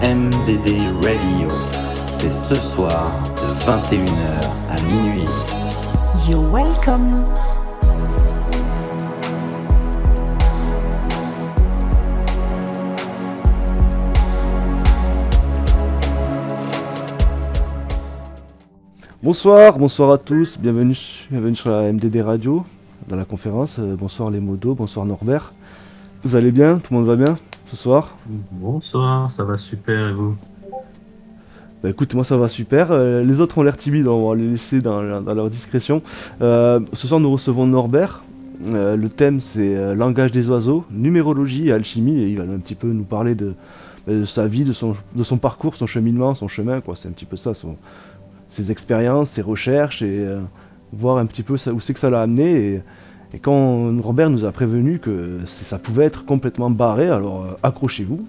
MDD Radio. C'est ce soir de 21h à minuit. You're welcome. Bonsoir à tous, bienvenue sur la MDD Radio, dans la conférence. Bonsoir les modos, bonsoir Norbert. Vous allez bien? Tout le monde va bien ce soir? Bonsoir, ça va super et vous? Bah écoute, moi ça va super. Les autres ont l'air timides, on va les laisser dans leur discrétion. Ce soir nous recevons Norbert. Le thème c'est langage des oiseaux, numérologie et alchimie, et il va un petit peu nous parler de sa vie, de son parcours, son cheminement, son chemin, quoi. C'est un petit peu ça, ses expériences, ses recherches, et voir un petit peu où c'est que ça l'a amené. Et quand Norbert nous a prévenu que ça pouvait être complètement barré, alors accrochez-vous,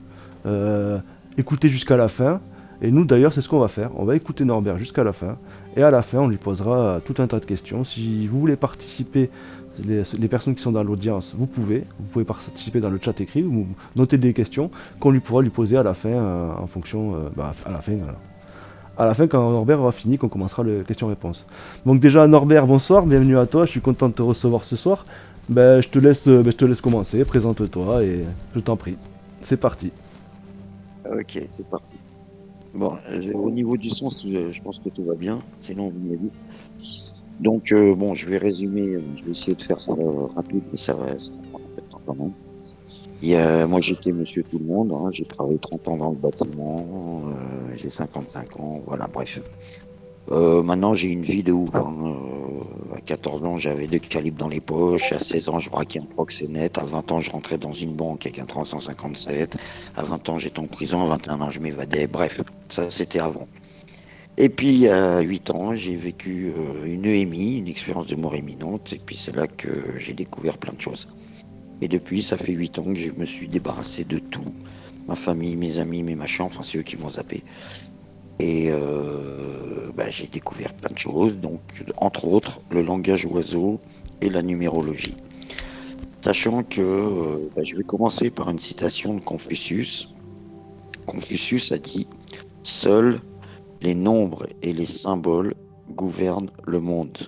écoutez jusqu'à la fin. Et nous d'ailleurs c'est ce qu'on va faire, on va écouter Norbert jusqu'à la fin, et à la fin on lui posera tout un tas de questions. Si vous voulez participer, les personnes qui sont dans l'audience, vous pouvez participer dans le chat écrit, ou noter des questions qu'on lui pourra lui poser à la fin, en fonction, à la fin quand Norbert aura fini, qu'on commencera les questions-réponses. Donc déjà Norbert, bonsoir, bienvenue à toi, je suis content de te recevoir ce soir. Je te laisse commencer, présente-toi et je t'en prie. C'est parti. Ok, c'est parti. Bon, au niveau du son, je pense que tout va bien, sinon vous me dites. Donc bon, je vais résumer, je vais essayer de faire ça rapide, mais ça va prendre un peu de temps quand même. Moi j'étais monsieur tout le monde, hein, j'ai travaillé 30 ans dans le bâtiment, j'ai 55 ans, voilà, bref. Maintenant j'ai une vie de ouf, hein. À 14 ans j'avais 2 calibres dans les poches, à 16 ans je braquais un proxénète, à 20 ans je rentrais dans une banque avec un 357, à 20 ans j'étais en prison, à 21 ans je m'évadais, bref, ça c'était avant. Et puis à 8 ans j'ai vécu une EMI, une expérience de mort imminente, et puis c'est là que j'ai découvert plein de choses. Et depuis ça fait 8 ans que je me suis débarrassé de tout, ma famille, mes amis, mes machins, enfin c'est eux qui m'ont zappé. Et j'ai découvert plein de choses, donc entre autres le langage oiseau et la numérologie. Sachant que je vais commencer par une citation de Confucius. Confucius a dit « Seuls les nombres et les symboles gouvernent le monde,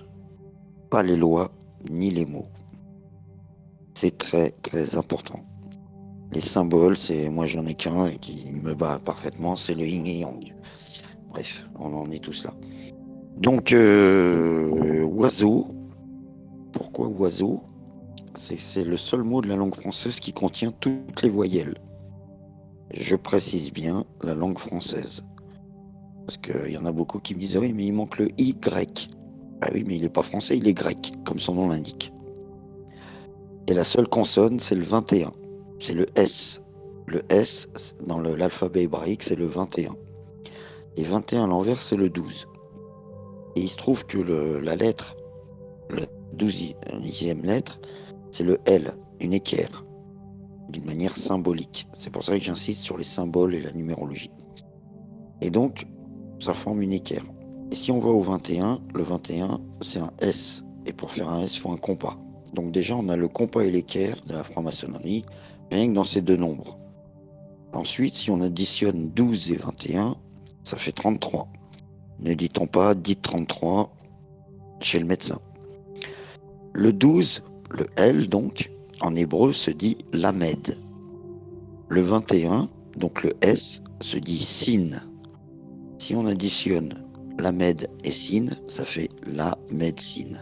pas les lois ni les mots. » C'est très très important. Les symboles, moi j'en ai qu'un qui me bat parfaitement, c'est le yin et yang. Bref, on en est tous là. Donc, oiseau. Pourquoi oiseau? C'est le seul mot de la langue française qui contient toutes les voyelles. Je précise bien la langue française. Parce qu'il y en a beaucoup qui me disent « Oui, mais il manque le Y ». Ah oui, mais il n'est pas français, il est grec, comme son nom l'indique. Et la seule consonne, c'est le 21. C'est le S. Le S, dans l'alphabet hébraïque, c'est le 21. Et 21 à l'envers, c'est le 12. Et il se trouve que la lettre, la 12e lettre, c'est le L, une équerre, d'une manière symbolique. C'est pour ça que j'insiste sur les symboles et la numérologie. Et donc, ça forme une équerre. Et si on va au 21, le 21, c'est un S. Et pour faire un S, il faut un compas. Donc déjà, on a le compas et l'équerre de la franc-maçonnerie, rien que dans ces deux nombres. Ensuite, si on additionne 12 et 21, ça fait 33. Ne dit-on pas, dites 33 chez le médecin. Le 12, le L donc, en hébreu se dit Lamed. Le 21, donc le S, se dit Sin. Si on additionne Lamed et Sin, ça fait la médecine.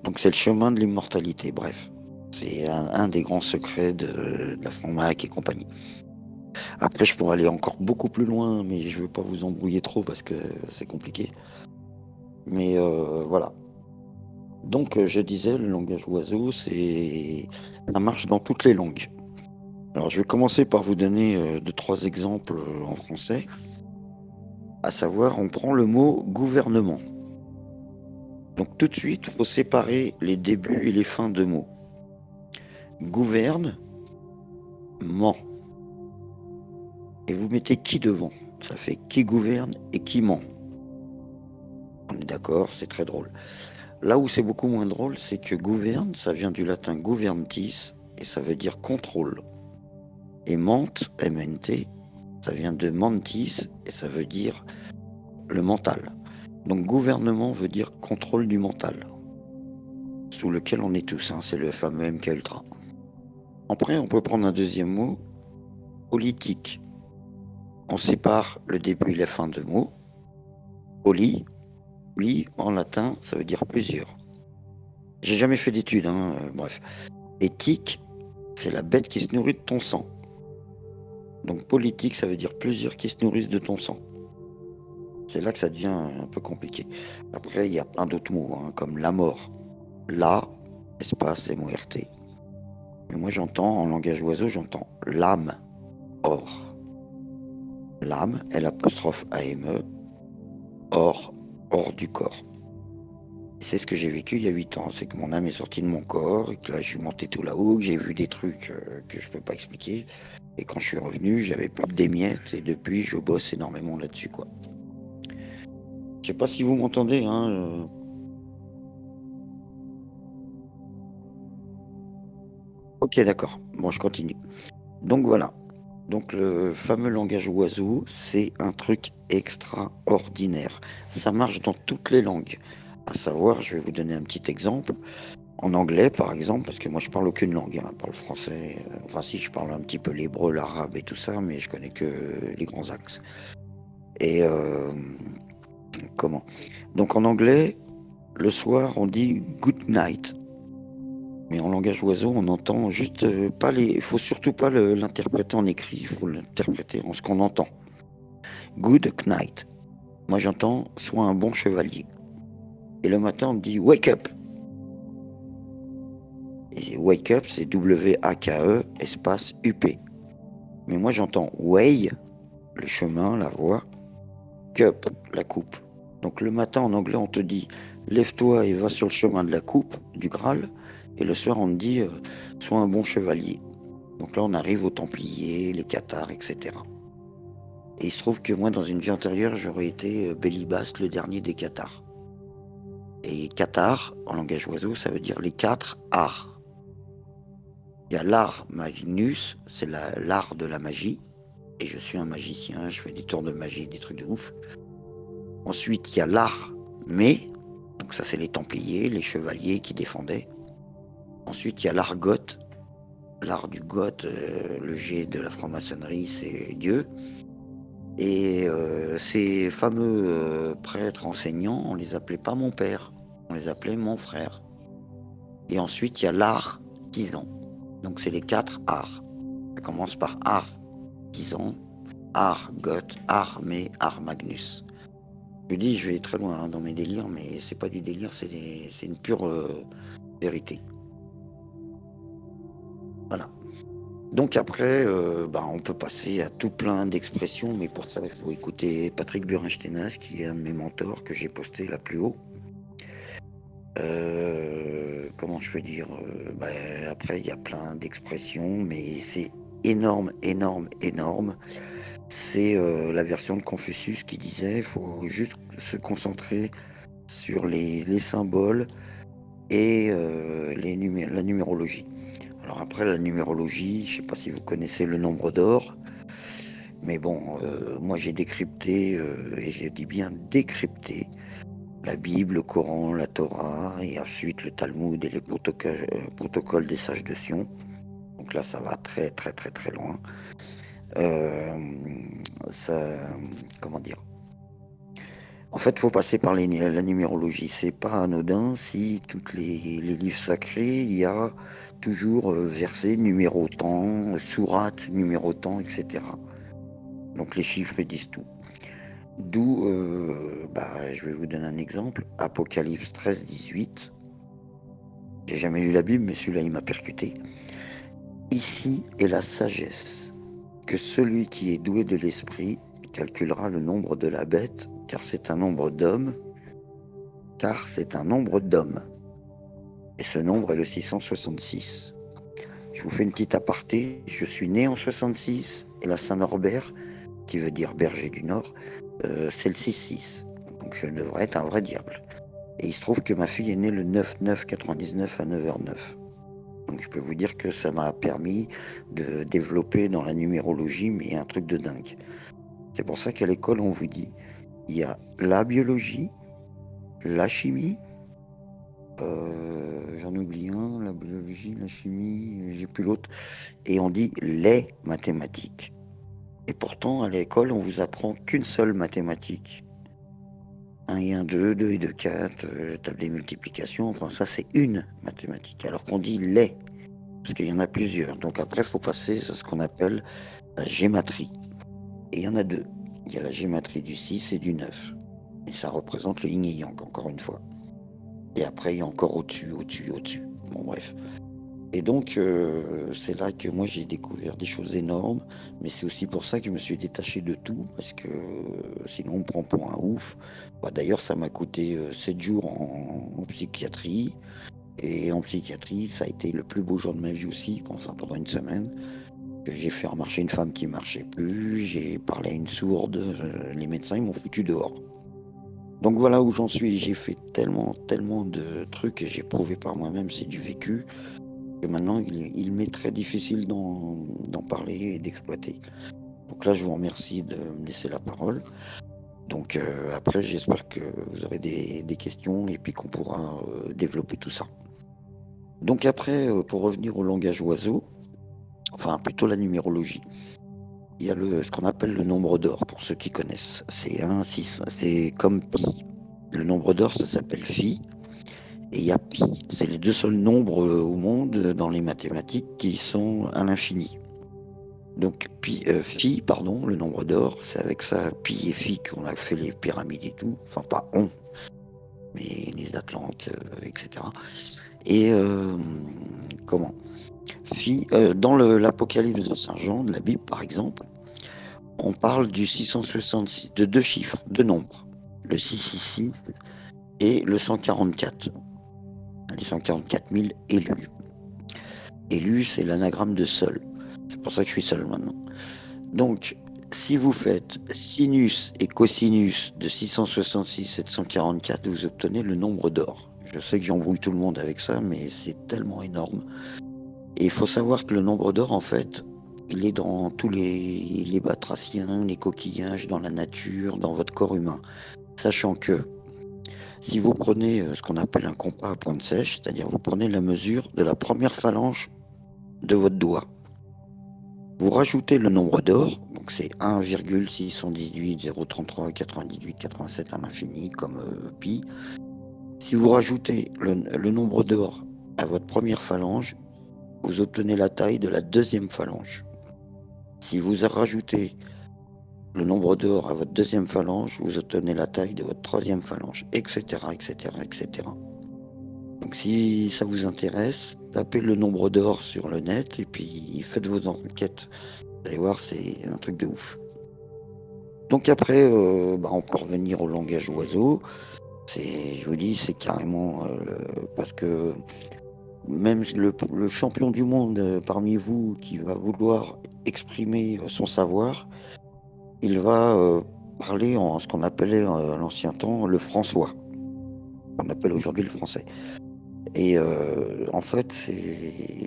Donc c'est le chemin de l'immortalité, bref. C'est un des grands secrets de la franc-mac et compagnie. Après, je pourrais aller encore beaucoup plus loin, mais je ne veux pas vous embrouiller trop parce que c'est compliqué. Mais voilà. Donc, je disais, le langage oiseau, ça marche dans toutes les langues. Alors, je vais commencer par vous donner 2-3 exemples en français. À savoir, on prend le mot gouvernement. Donc, tout de suite, il faut séparer les débuts et les fins de mots. Gouverne, ment. Et vous mettez qui devant. Ça fait qui gouverne et qui ment. On est d'accord, c'est très drôle. Là où c'est beaucoup moins drôle, c'est que gouverne, ça vient du latin governtis, et ça veut dire contrôle. Et mente, M-E-N-T, Ça vient de mentis et ça veut dire le mental. Donc gouvernement veut dire contrôle du mental, sous lequel on est tous, hein, c'est le fameux MK Ultra. Après, on peut prendre un deuxième mot, politique. On sépare le début et la fin de mots. Poli, en latin, ça veut dire plusieurs. J'ai jamais fait d'études, hein, bref. Éthique, c'est la bête qui se nourrit de ton sang. Donc politique, ça veut dire plusieurs qui se nourrissent de ton sang. C'est là que ça devient un peu compliqué. Après, il y a plein d'autres mots, hein, comme la mort. La, espace, M-O-R-T. Mais moi, j'entends, en langage oiseau, j'entends l'âme, or. L'âme, L'AME, hors du corps. C'est ce que j'ai vécu il y a 8 ans, c'est que mon âme est sortie de mon corps, et que là je suis monté tout là-haut, que j'ai vu des trucs que je peux pas expliquer, et quand je suis revenu, j'avais plus que des miettes, et depuis je bosse énormément là-dessus, quoi. Je sais pas si vous m'entendez, hein. Ok, d'accord, bon, je continue. Donc voilà. Donc le fameux langage oiseau, c'est un truc extraordinaire. Ça marche dans toutes les langues. À savoir, je vais vous donner un petit exemple. En anglais, par exemple, parce que moi je parle aucune langue, hein, je parle français. Enfin si, je parle un petit peu l'hébreu, l'arabe et tout ça, mais je connais que les grands axes. Et comment? Donc en anglais, le soir, on dit good night. Mais en langage oiseau, on entend juste pas les. Il faut surtout pas l'interpréter en écrit, il faut l'interpréter en ce qu'on entend. Good night. Moi j'entends sois un bon chevalier. Et le matin on dit wake up. Et wake up c'est W-A-K-E espace U-P. Mais moi j'entends way, le chemin, la voie, cup, la coupe. Donc le matin en anglais on te dit lève-toi et va sur le chemin de la coupe, du Graal. Et le soir on te dit sois un bon chevalier. Donc là on arrive aux Templiers, les Cathars, etc. Et il se trouve que moi dans une vie antérieure j'aurais été Bélibas, le dernier des Cathars. Et Cathar, en langage oiseau, ça veut dire les 4 arts. Il y a l'art maginus, c'est l'art de la magie. Et je suis un magicien, je fais des tours de magie, des trucs de ouf. Ensuite, il y a l'art mais, donc ça c'est les Templiers, les chevaliers qui défendaient. Ensuite, il y a l'art goth. L'art du goth, le G de la franc-maçonnerie, c'est Dieu. Et ces fameux prêtres enseignants, on les appelait pas mon père, on les appelait mon frère. Et ensuite, il y a l'art artisan. Donc c'est les 4 arts. Ça commence par art artisan, art goth, art mais, art magnus. Je dis, je vais très loin hein, dans mes délires, mais c'est pas du délire, c'est une pure vérité. Voilà. Donc après, on peut passer à tout plein d'expressions, mais pour ça, il faut écouter Patrick Burenstenas, qui est un de mes mentors que j'ai posté là plus haut. Comment je peux dire après, il y a plein d'expressions, mais c'est énorme. C'est la version de Confucius qui disait il faut juste se concentrer sur les symboles et la numérologie. Alors après la numérologie, je sais pas si vous connaissez le nombre d'or, mais bon, moi j'ai décrypté, et j'ai dit bien décrypté, la Bible, le Coran, la Torah, et ensuite le Talmud et les protocoles des sages de Sion. Donc là ça va très très très très loin. Comment dire? En fait, il faut passer par la numérologie. C'est pas anodin si tous les livres sacrés, il y a toujours verset numéro tant, sourate numéro tant, etc. Donc les chiffres disent tout. D'où, je vais vous donner un exemple. Apocalypse 13-18. J'ai jamais lu la Bible, mais celui-là, il m'a percuté. Ici est la sagesse, que celui qui est doué de l'esprit calculera le nombre de la bête, car c'est un nombre d'hommes. Et ce nombre est le 666. Je vous fais une petite aparté. Je suis né en 66, et la Saint-Norbert, qui veut dire berger du Nord, c'est le 6-6. Donc je devrais être un vrai diable. Et il se trouve que ma fille est née le 9-9-99 à 9h09. Donc je peux vous dire que ça m'a permis de développer dans la numérologie, mais un truc de dingue. C'est pour ça qu'à l'école, on vous dit, il y a la biologie, la chimie, j'en oublie un, la biologie, la chimie, j'ai plus l'autre, et on dit les mathématiques. Et pourtant, à l'école, on vous apprend qu'une seule mathématique. 1 et 1, 2, 2 et 2, 4, table des multiplications, enfin ça c'est une mathématique, alors qu'on dit les, parce qu'il y en a plusieurs. Donc après, il faut passer à ce qu'on appelle la gématrie. Et il y en a deux. Il y a la gématrie du 6 et du 9. Et ça représente le yin et yang, encore une fois. Et après, il y a encore au-dessus. Bon, bref. Et donc, c'est là que moi, j'ai découvert des choses énormes. Mais c'est aussi pour ça que je me suis détaché de tout. Parce que sinon, on me prend pour un ouf. Bah, d'ailleurs, ça m'a coûté 7 jours en psychiatrie. Et en psychiatrie, ça a été le plus beau jour de ma vie aussi, enfin, pendant une semaine. J'ai fait remarcher une femme qui marchait plus, j'ai parlé à une sourde, les médecins ils m'ont foutu dehors. Donc voilà où j'en suis, j'ai fait tellement de trucs et j'ai prouvé par moi-même, c'est du vécu, que maintenant il m'est très difficile d'en parler et d'exploiter. Donc là je vous remercie de me laisser la parole. Donc après j'espère que vous aurez des questions et puis qu'on pourra développer tout ça. Donc après, pour revenir au langage oiseau, enfin plutôt la numérologie. Il y a ce qu'on appelle le nombre d'or, pour ceux qui connaissent. C'est 1, 6, c'est comme pi. Le nombre d'or, ça s'appelle phi. Et il y a pi. C'est les deux seuls nombres au monde, dans les mathématiques, qui sont à l'infini. Donc phi, pardon, le nombre d'or, c'est avec ça, pi et phi, qu'on a fait les pyramides et tout. Enfin, pas on, mais les Atlantes, etc. Et comment dans l'Apocalypse de Saint Jean, de la Bible par exemple, on parle du 666, de deux chiffres, deux nombres, le 666 et le 144, les 144 000 élus. Élus, c'est l'anagramme de seul, c'est pour ça que je suis seul maintenant. Donc, si vous faites sinus et cosinus de 666 et de 144, vous obtenez le nombre d'or. Je sais que j'embrouille tout le monde avec ça, mais c'est tellement énorme. Et il faut savoir que le nombre d'or, en fait, il est dans tous les batraciens, les coquillages, dans la nature, dans votre corps humain. Sachant que si vous prenez ce qu'on appelle un compas à pointe sèche, c'est-à-dire vous prenez la mesure de la première phalange de votre doigt, vous rajoutez le nombre d'or, donc c'est 1,618 033 98 87 à l'infini, comme pi. Si vous rajoutez le nombre d'or à votre première phalange, vous obtenez la taille de la deuxième phalange. Si vous rajoutez le nombre d'or à votre deuxième phalange, vous obtenez la taille de votre troisième phalange, etc., etc., etc. Donc si ça vous intéresse, tapez le nombre d'or sur le net et puis faites vos enquêtes. Vous allez voir, c'est un truc de ouf. Donc après, on peut revenir au langage oiseau. Je vous dis, c'est carrément parce que même le champion du monde parmi vous qui va vouloir exprimer son savoir, il va parler en ce qu'on appelait à l'ancien temps le François. On appelle aujourd'hui le français. Et en fait,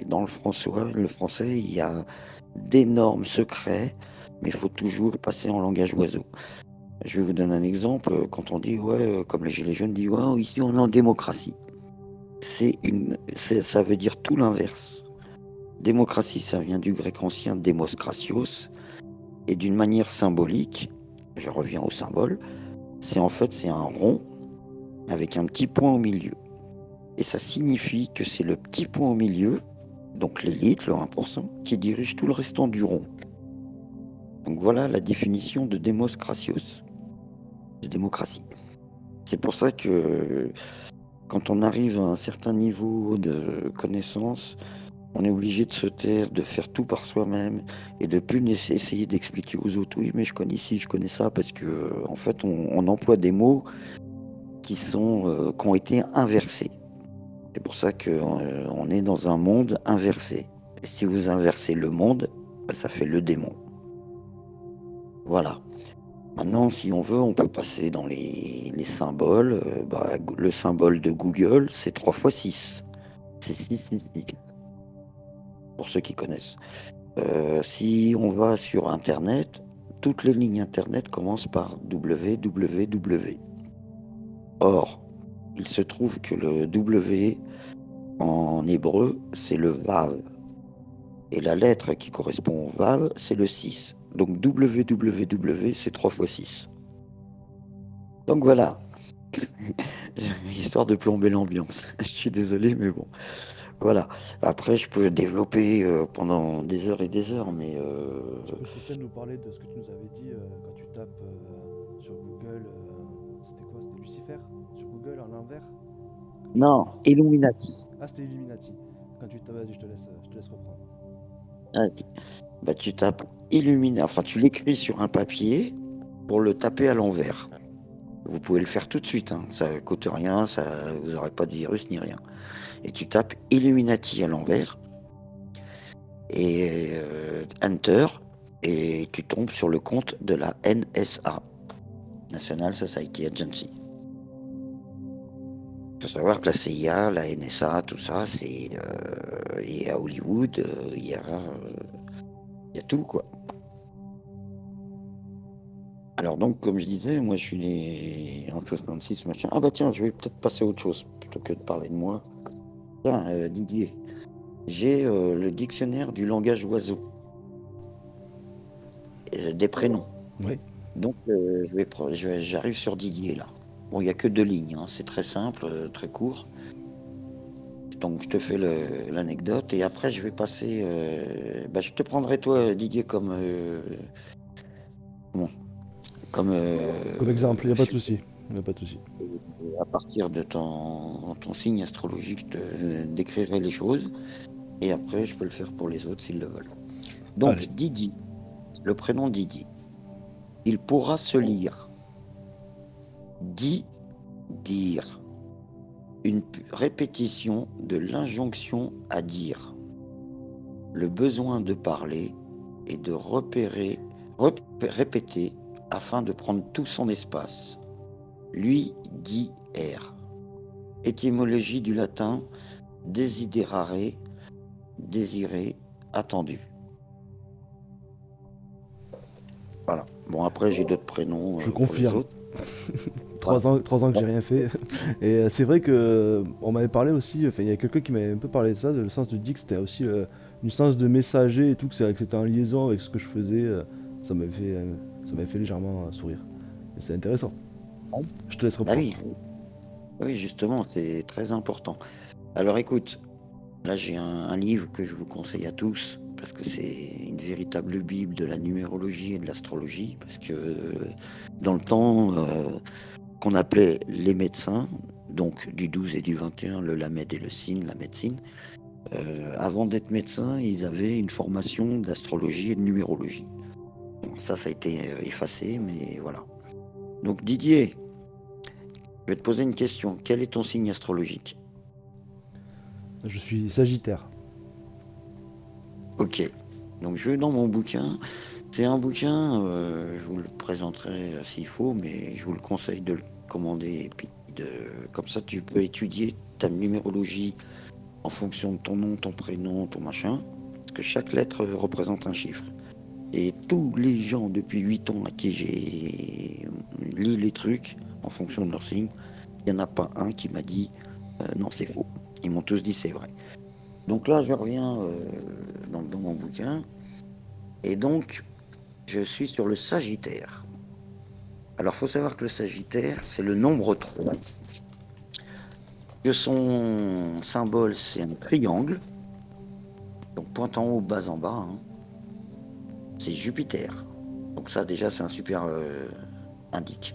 dans le français, il y a d'énormes secrets, mais il faut toujours passer en langage oiseau. Je vais vous donner un exemple. Quand on dit, comme les Gilets jaunes disent, ici on est en démocratie. Ça veut dire tout l'inverse. Démocratie, ça vient du grec ancien demos kratios, et d'une manière symbolique, je reviens au symbole, c'est un rond avec un petit point au milieu. Et ça signifie que c'est le petit point au milieu, donc l'élite, le 1%, qui dirige tout le restant du rond. Donc voilà la définition de demos kratios, de démocratie. C'est pour ça que quand on arrive à un certain niveau de connaissance, on est obligé de se taire, de faire tout par soi-même et de plus essayer d'expliquer aux autres. Oui, mais je connais ci, je connais ça, parce que en fait, on emploie des mots qui ont été inversés. C'est pour ça qu'on est dans un monde inversé. Et si vous inversez le monde, ça fait le démon. Voilà. Maintenant, si on veut, on peut passer dans les symboles. Le symbole de Google, c'est 3 x 6. C'est 6, 6, 6. pour ceux qui connaissent. Si on va sur Internet, toutes les lignes Internet commencent par www. Or, il se trouve que le W en hébreu, c'est le Vav. Et la lettre qui correspond au Vav, c'est le 6. Donc www, c'est 3 fois 6. Donc voilà. Histoire de plomber l'ambiance. Je suis désolé, mais bon. Voilà. Après, je peux développer pendant des heures et des heures, mais Tu peux peut-être nous parler de ce que tu nous avais dit quand tu tapes sur Google. C'était quoi? C'était Lucifer? Sur Google, en l'envers? non, Illuminati. Ah, c'était Illuminati. Quand tu tapes, vas-y, je te laisse reprendre. Vas-y. Bah, tu tapes Illuminati. Enfin, tu l'écris sur un papier pour le taper à l'envers. Vous pouvez le faire tout de suite, hein. Ça coûte rien, vous n'aurez pas de virus ni rien. Et tu tapes Illuminati à l'envers et Enter, et tu tombes sur le compte de la NSA, National Society Agency. Il faut savoir que la CIA, la NSA, tout ça, c'est et à Hollywood, il y a tout, quoi. Alors donc, comme je disais, moi je suis né en 66, machin. Ah bah tiens, je vais peut-être passer à autre chose, plutôt que de parler de moi. Tiens, Didier, j'ai le dictionnaire du langage oiseau. Des prénoms. Oui. Donc j'arrive sur Didier là. Bon, il n'y a que 2 lignes, hein. C'est très simple, très court. Donc je te fais l'anecdote et après je vais passer... je te prendrai toi, Didier, comme exemple, il n'y a pas de souci. À partir de ton signe astrologique, je te décrirai les choses. Et après, je peux le faire pour les autres s'ils le veulent. Donc, Allez. Didi, le prénom Didi, il pourra se lire. Dire. Une répétition de l'injonction à dire. Le besoin de parler et de répéter afin de prendre tout son espace. Lui dit R. Étymologie du latin desiderare, désiré, attendu. Voilà. Bon, après j'ai d'autres prénoms. Je pour les confirme. autres. 3 ans que j'ai rien fait. Et c'est vrai que on m'avait parlé aussi, enfin il y a quelqu'un qui m'avait un peu parlé de ça, de le sens de Dick, c'était aussi une sens de messager et tout, que c'était en liaison avec ce que je faisais. Ça m'avait fait légèrement sourire. Et c'est intéressant. Je te laisse Ah reprendre. oui. Oui, justement, c'est très important. Alors écoute, là j'ai un livre que je vous conseille à tous, parce que c'est une véritable bible de la numérologie et de l'astrologie, parce que dans le temps qu'on appelait les médecins, donc du 12 et du 21, le Lamed et le Sin, la médecine, avant d'être médecins, ils avaient une formation d'astrologie et de numérologie. Bon, ça a été effacé, mais voilà. Donc Didier, je vais te poser une question. Quel est ton signe astrologique? Je suis Sagittaire. Ok. Donc je vais dans mon bouquin. C'est un bouquin, je vous le présenterai s'il faut, mais je vous le conseille de le commander. Et puis comme ça, tu peux étudier ta numérologie en fonction de ton nom, ton prénom, ton machin. Parce que chaque lettre représente un chiffre. Et tous les gens depuis 8 ans à qui j'ai lu les trucs en fonction de leur signe, il n'y en a pas un qui m'a dit non, c'est faux. Ils m'ont tous dit c'est vrai. Donc là, je reviens dans mon bouquin. Et donc, je suis sur le Sagittaire. Alors, il faut savoir que le Sagittaire, c'est le nombre 3. Que son symbole, c'est un triangle. Donc, point en haut, bas en bas. Hein. C'est Jupiter. Donc ça, déjà, c'est un super indice.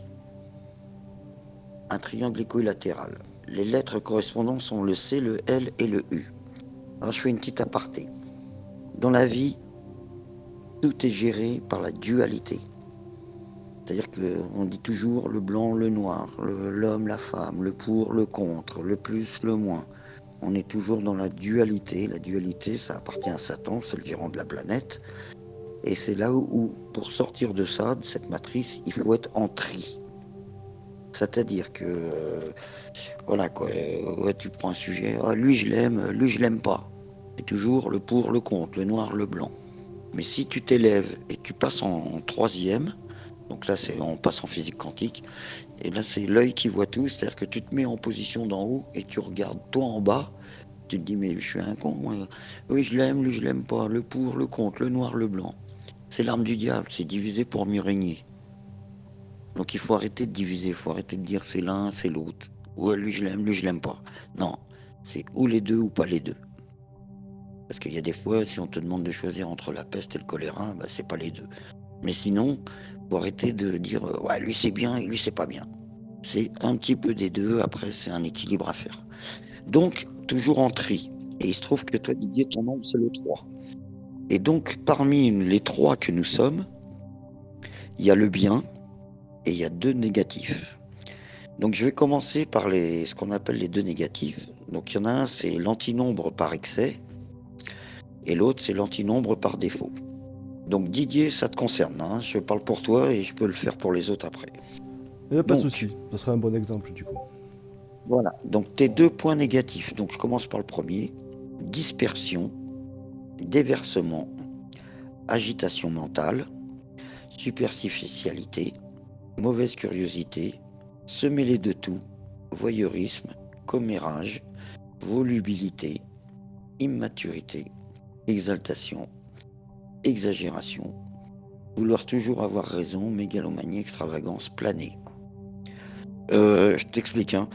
Un triangle équilatéral. Les lettres correspondantes sont le C, le L et le U. Alors, je fais une petite aparté. Dans la vie, tout est géré par la dualité. C'est-à-dire qu'on dit toujours le blanc, le noir, l'homme, la femme, le pour, le contre, le plus, le moins. On est toujours dans la dualité. La dualité, ça appartient à Satan, c'est le gérant de la planète. Et c'est là où, pour sortir de ça, de cette matrice, il faut être en tri. C'est-à-dire que, voilà quoi, ouais, tu prends un sujet, lui je l'aime pas. C'est toujours le pour, le contre, le noir, le blanc. Mais si tu t'élèves et tu passes en troisième, donc là on passe en physique quantique, et là c'est l'œil qui voit tout, c'est-à-dire que tu te mets en position d'en haut et tu regardes toi en bas, tu te dis mais je suis un con, moi. Oui je l'aime, lui je l'aime pas, le pour, le contre, le noir, le blanc. C'est l'arme du diable, c'est diviser pour mieux régner. Donc il faut arrêter de diviser, il faut arrêter de dire c'est l'un, c'est l'autre. Ouais lui je l'aime pas. Non, c'est ou les deux ou pas les deux. Parce qu'il y a des fois, si on te demande de choisir entre la peste et le choléra, bah, c'est pas les deux. Mais sinon, faut arrêter de dire ouais, lui c'est bien et lui c'est pas bien. C'est un petit peu des deux, après c'est un équilibre à faire. Donc, toujours en tri. Et il se trouve que toi, Didier, ton nombre c'est le 3. Et donc, parmi les 3 que nous sommes, il y a le bien et il y a 2 négatifs. Donc, je vais commencer par ce qu'on appelle les 2 négatifs. Donc, il y en a un, c'est l'antinombre par excès. Et l'autre, c'est l'antinombre par défaut. Donc Didier, ça te concerne, hein. Je parle pour toi et je peux le faire pour les autres après. Il n'y a pas de Donc, souci, ça sera un bon exemple du coup. voilà, donc tes 2 points négatifs. Donc je commence par le premier. Dispersion, déversement, agitation mentale, superficialité, mauvaise curiosité, se mêler de tout, voyeurisme, commérage, volubilité, immaturité, exaltation, exagération, vouloir toujours avoir raison, mégalomanie, extravagance, planer. Je t'explique, hein.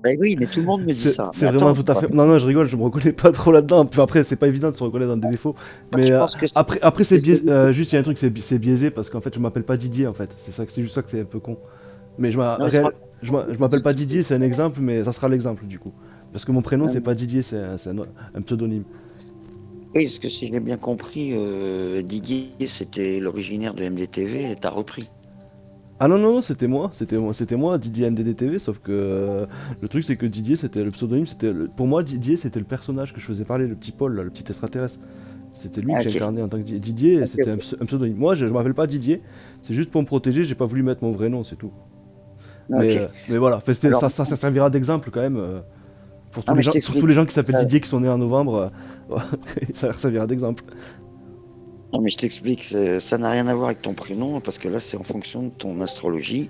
Ben oui, mais tout le monde me dit ça. C'est Mais vraiment attends, tout à fait. Non, non, je rigole, je me reconnais pas trop là-dedans. Enfin, après, c'est pas évident de se reconnaître dans des défauts. Mais je pense que après c'est biaisé. Juste, il y a un truc, c'est biaisé parce qu'en fait, je m'appelle pas Didier en fait. C'est juste ça que c'est un peu con. Mais Non, mais c'est pas- je m'appelle pas Didier, c'est un exemple, mais ça sera l'exemple du coup. Parce que mon prénom, c'est Ah, pas Didier, c'est un pseudonyme. Oui, parce que si j'ai bien compris, Didier, c'était l'originaire de MDTV et t'as repris. Ah non, non, non, c'était moi, Didier NDDTV, sauf que le truc c'est que Didier c'était le pseudonyme, pour moi Didier c'était le personnage que je faisais parler, le petit Paul, là, le petit extraterrestre. C'était lui Ah, que ok. j'incarnais en tant que Didier, et Ok, c'était ok. un pseudonyme. Moi je m'appelle pas Didier, c'est juste pour me protéger, j'ai pas voulu mettre mon vrai nom, c'est tout. Ah, ok. Mais voilà, enfin, Alors, ça servira d'exemple quand même non, mais je pour tous les t'explique. gens qui s'appellent Didier qui sont nés en novembre, ça leur servira d'exemple. Non, mais je t'explique, ça n'a rien à voir avec ton prénom, parce que là, c'est en fonction de ton astrologie.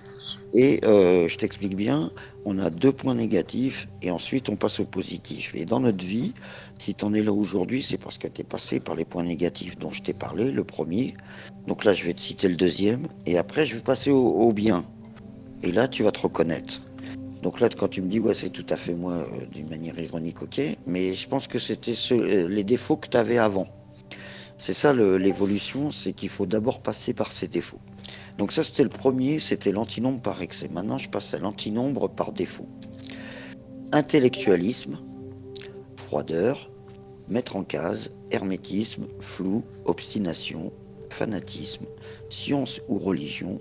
Et je t'explique bien, on a 2 points négatifs, et ensuite on passe au positif. Et dans notre vie, si tu en es là aujourd'hui, c'est parce que tu es passé par les points négatifs dont je t'ai parlé, le premier. Donc là, je vais te citer le deuxième, et après, je vais passer au bien. Et là, tu vas te reconnaître. Donc là, quand tu me dis, ouais, c'est tout à fait moi, d'une manière ironique, ok, mais je pense que c'était les défauts que tu avais avant. C'est ça l'évolution, c'est qu'il faut d'abord passer par ses défauts. Donc ça c'était le premier, c'était l'antinombre par excès. Maintenant je passe à l'antinombre par défaut. Intellectualisme, froideur, mettre en case, hermétisme, flou, obstination, fanatisme, science ou religion,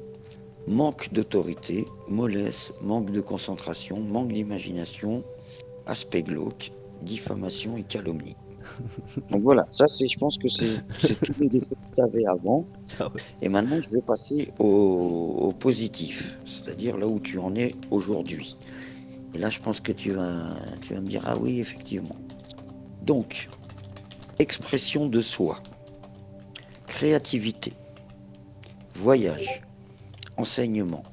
manque d'autorité, mollesse, manque de concentration, manque d'imagination, aspect glauque, diffamation et calomnie. Donc voilà, ça je pense que c'est tous les défauts que tu avais avant. Ah ouais. Et maintenant, je vais passer au positif, c'est-à-dire là où tu en es aujourd'hui. Et là, je pense que tu vas me dire, ah oui, effectivement. Donc, expression de soi, créativité, voyage, enseignement,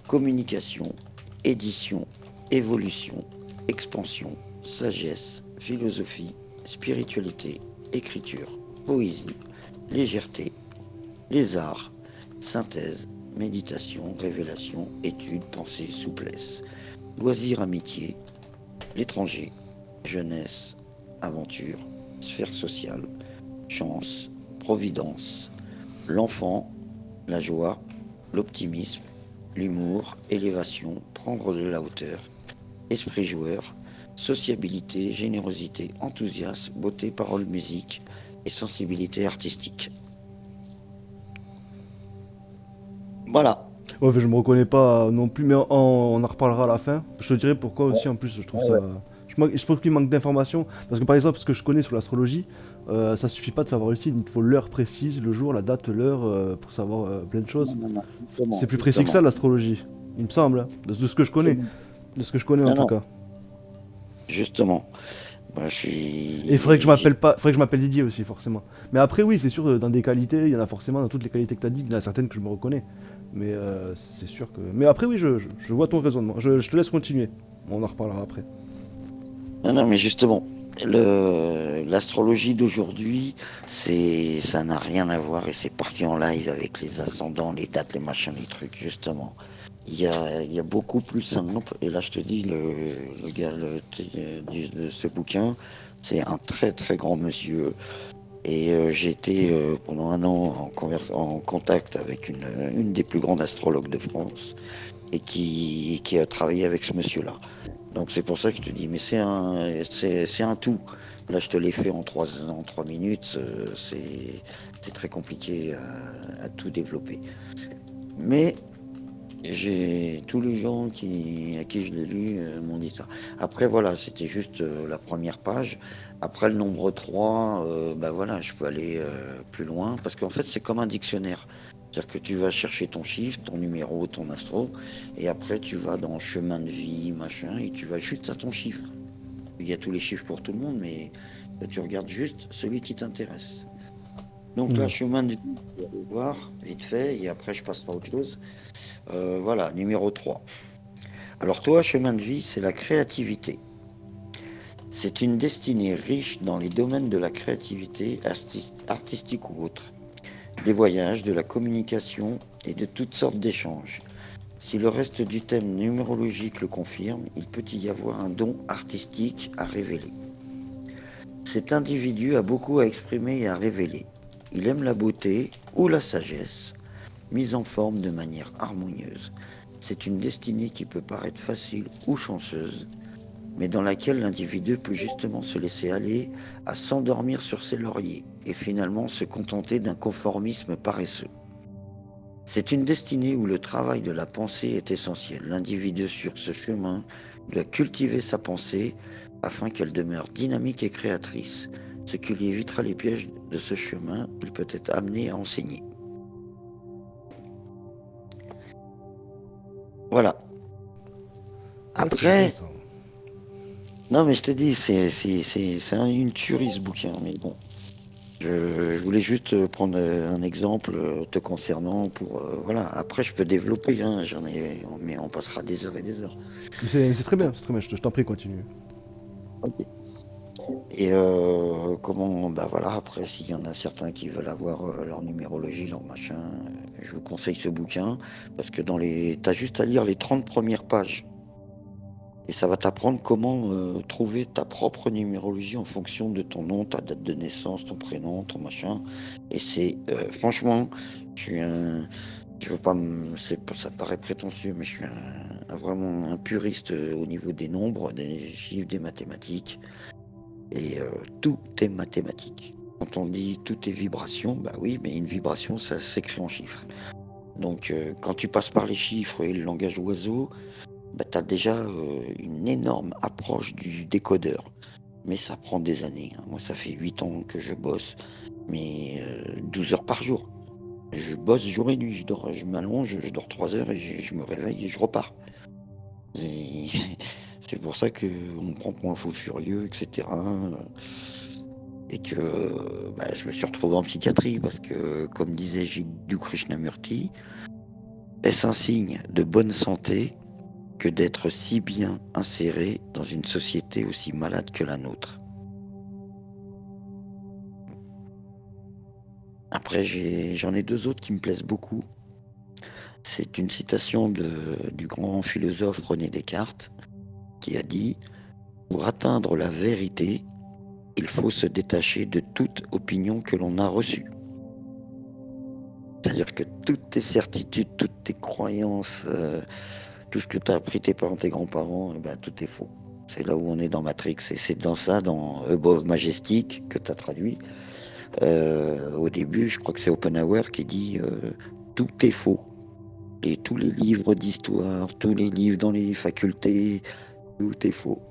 communication, édition, évolution, expansion, sagesse, philosophie, spiritualité, écriture, poésie, légèreté, les arts, synthèse, méditation, révélation, étude, pensée, souplesse, loisirs, amitié, l'étranger, jeunesse, aventure, sphère sociale, chance, providence, l'enfant, la joie, l'optimisme, l'humour, élévation, prendre de la hauteur, esprit joueur, sociabilité, générosité, enthousiasme, beauté, parole, musique et sensibilité artistique. Voilà. Ouais, enfin, je me reconnais pas non plus, mais on en reparlera à la fin. Je te dirai pourquoi aussi, en plus, je trouve ça. Je trouve qu'il manque d'informations. Parce que par exemple, ce que je connais sur l'astrologie, ça suffit pas de savoir le signe, il faut l'heure précise, le jour, la date, l'heure, pour savoir plein de choses. Non, justement, C'est plus précis que ça l'astrologie, il me semble, hein, de ce que je connais. De ce que je connais en Non, tout non, cas. justement. Bah, Et il faudrait que je m'appelle Didier aussi, forcément. Mais après, oui, c'est sûr, dans des qualités, il y en a forcément, dans toutes les qualités que tu as dit, il y en a certaines que je me reconnais. Mais c'est sûr que. Mais après, oui, je vois ton raisonnement. Je te laisse continuer. On en reparlera après. Non, non, mais justement, l'astrologie d'aujourd'hui, ça n'a rien à voir et c'est parti en live avec les ascendants, les dates, les machins, les trucs, justement. Il y a beaucoup plus simple. Et là, je te dis, le gars de ce bouquin, c'est un très très grand monsieur. Et j'ai été pendant un an en contact avec une des plus grandes astrologues de France et qui a travaillé avec ce monsieur-là. Donc c'est pour ça que je te dis, mais c'est un tout. Là, je te l'ai fait en 3 minutes, c'est très compliqué à tout développer. Mais j'ai tous les gens à qui je l'ai lu m'ont dit ça. Après, voilà, c'était juste la première page. Après le nombre 3, bah voilà, je peux aller plus loin parce qu'en fait, c'est comme un dictionnaire. C'est-à-dire que tu vas chercher ton chiffre, ton numéro, ton astro, et après tu vas dans chemin de vie, machin, et tu vas juste à ton chiffre. Il y a tous les chiffres pour tout le monde, mais là, tu regardes juste celui qui t'intéresse. Donc là, Mhm. chemin de vie, je vais aller voir, vite fait, et après je passerai à autre chose. Voilà, numéro 3. Alors toi, chemin de vie, c'est la créativité. C'est une destinée riche dans les domaines de la créativité, artistique ou autre, des voyages, de la communication et de toutes sortes d'échanges. Si le reste du thème numérologique le confirme, il peut y avoir un don artistique à révéler. Cet individu a beaucoup à exprimer et à révéler. Il aime la beauté ou la sagesse, mise en forme de manière harmonieuse. C'est une destinée qui peut paraître facile ou chanceuse, mais dans laquelle l'individu peut justement se laisser aller à s'endormir sur ses lauriers et finalement se contenter d'un conformisme paresseux. C'est une destinée où le travail de la pensée est essentiel. L'individu sur ce chemin doit cultiver sa pensée afin qu'elle demeure dynamique et créatrice. Ce qui lui évitera les pièges de ce chemin, il peut être amené à enseigner. Voilà. Ouais, c'est Après, intéressant. non mais je te dis, c'est une tuerie ce bouquin, mais bon. Je voulais juste prendre un exemple te concernant pour voilà. Après, je peux développer, hein, mais on passera des heures et des heures. Mais c'est très bien, c'est très bien. Je t'en prie, continue. Ok. Et comment, bah voilà. Après, s'il y en a certains qui veulent avoir leur numérologie, leur machin, je vous conseille ce bouquin parce que t'as juste à lire les 30 premières pages et ça va t'apprendre comment trouver ta propre numérologie en fonction de ton nom, ta date de naissance, ton prénom, ton machin. Et c'est franchement, je suis un, je veux pas, ça paraît prétentieux, mais je suis vraiment un puriste au niveau des nombres, des chiffres, des mathématiques. Et tout est mathématique. Quand on dit tout est vibration, bah oui, mais une vibration, ça s'écrit en chiffres. Donc quand tu passes par les chiffres et le langage oiseau, bah, tu as déjà une énorme approche du décodeur. Mais ça prend des années, hein. Moi, ça fait 8 ans que je bosse, mais 12 heures par jour. Je bosse jour et nuit, je m'allonge, je dors 3 heures et je me réveille et je repars. Et c'est pour ça qu'on me prend pour un fou furieux, etc. Et que bah, je me suis retrouvé en psychiatrie parce que, comme disait Jiddu Krishnamurti, est-ce un signe de bonne santé que d'être si bien inséré dans une société aussi malade que la nôtre? Après, j'en ai deux autres qui me plaisent beaucoup. C'est une citation du grand philosophe René Descartes qui a dit: pour atteindre la vérité, il faut se détacher de toute opinion que l'on a reçue. C'est-à-dire que toutes tes certitudes, toutes tes croyances, tout ce que tu as appris tes parents, tes grands-parents, eh ben, tout est faux. C'est là où on est dans Matrix. Et c'est dans ça, dans Above Majestic, que tu as traduit. Au début, je crois que c'est Oppenhauer qui dit tout est faux. Et tous les livres d'histoire, tous les livres dans les facultés, tout est faux.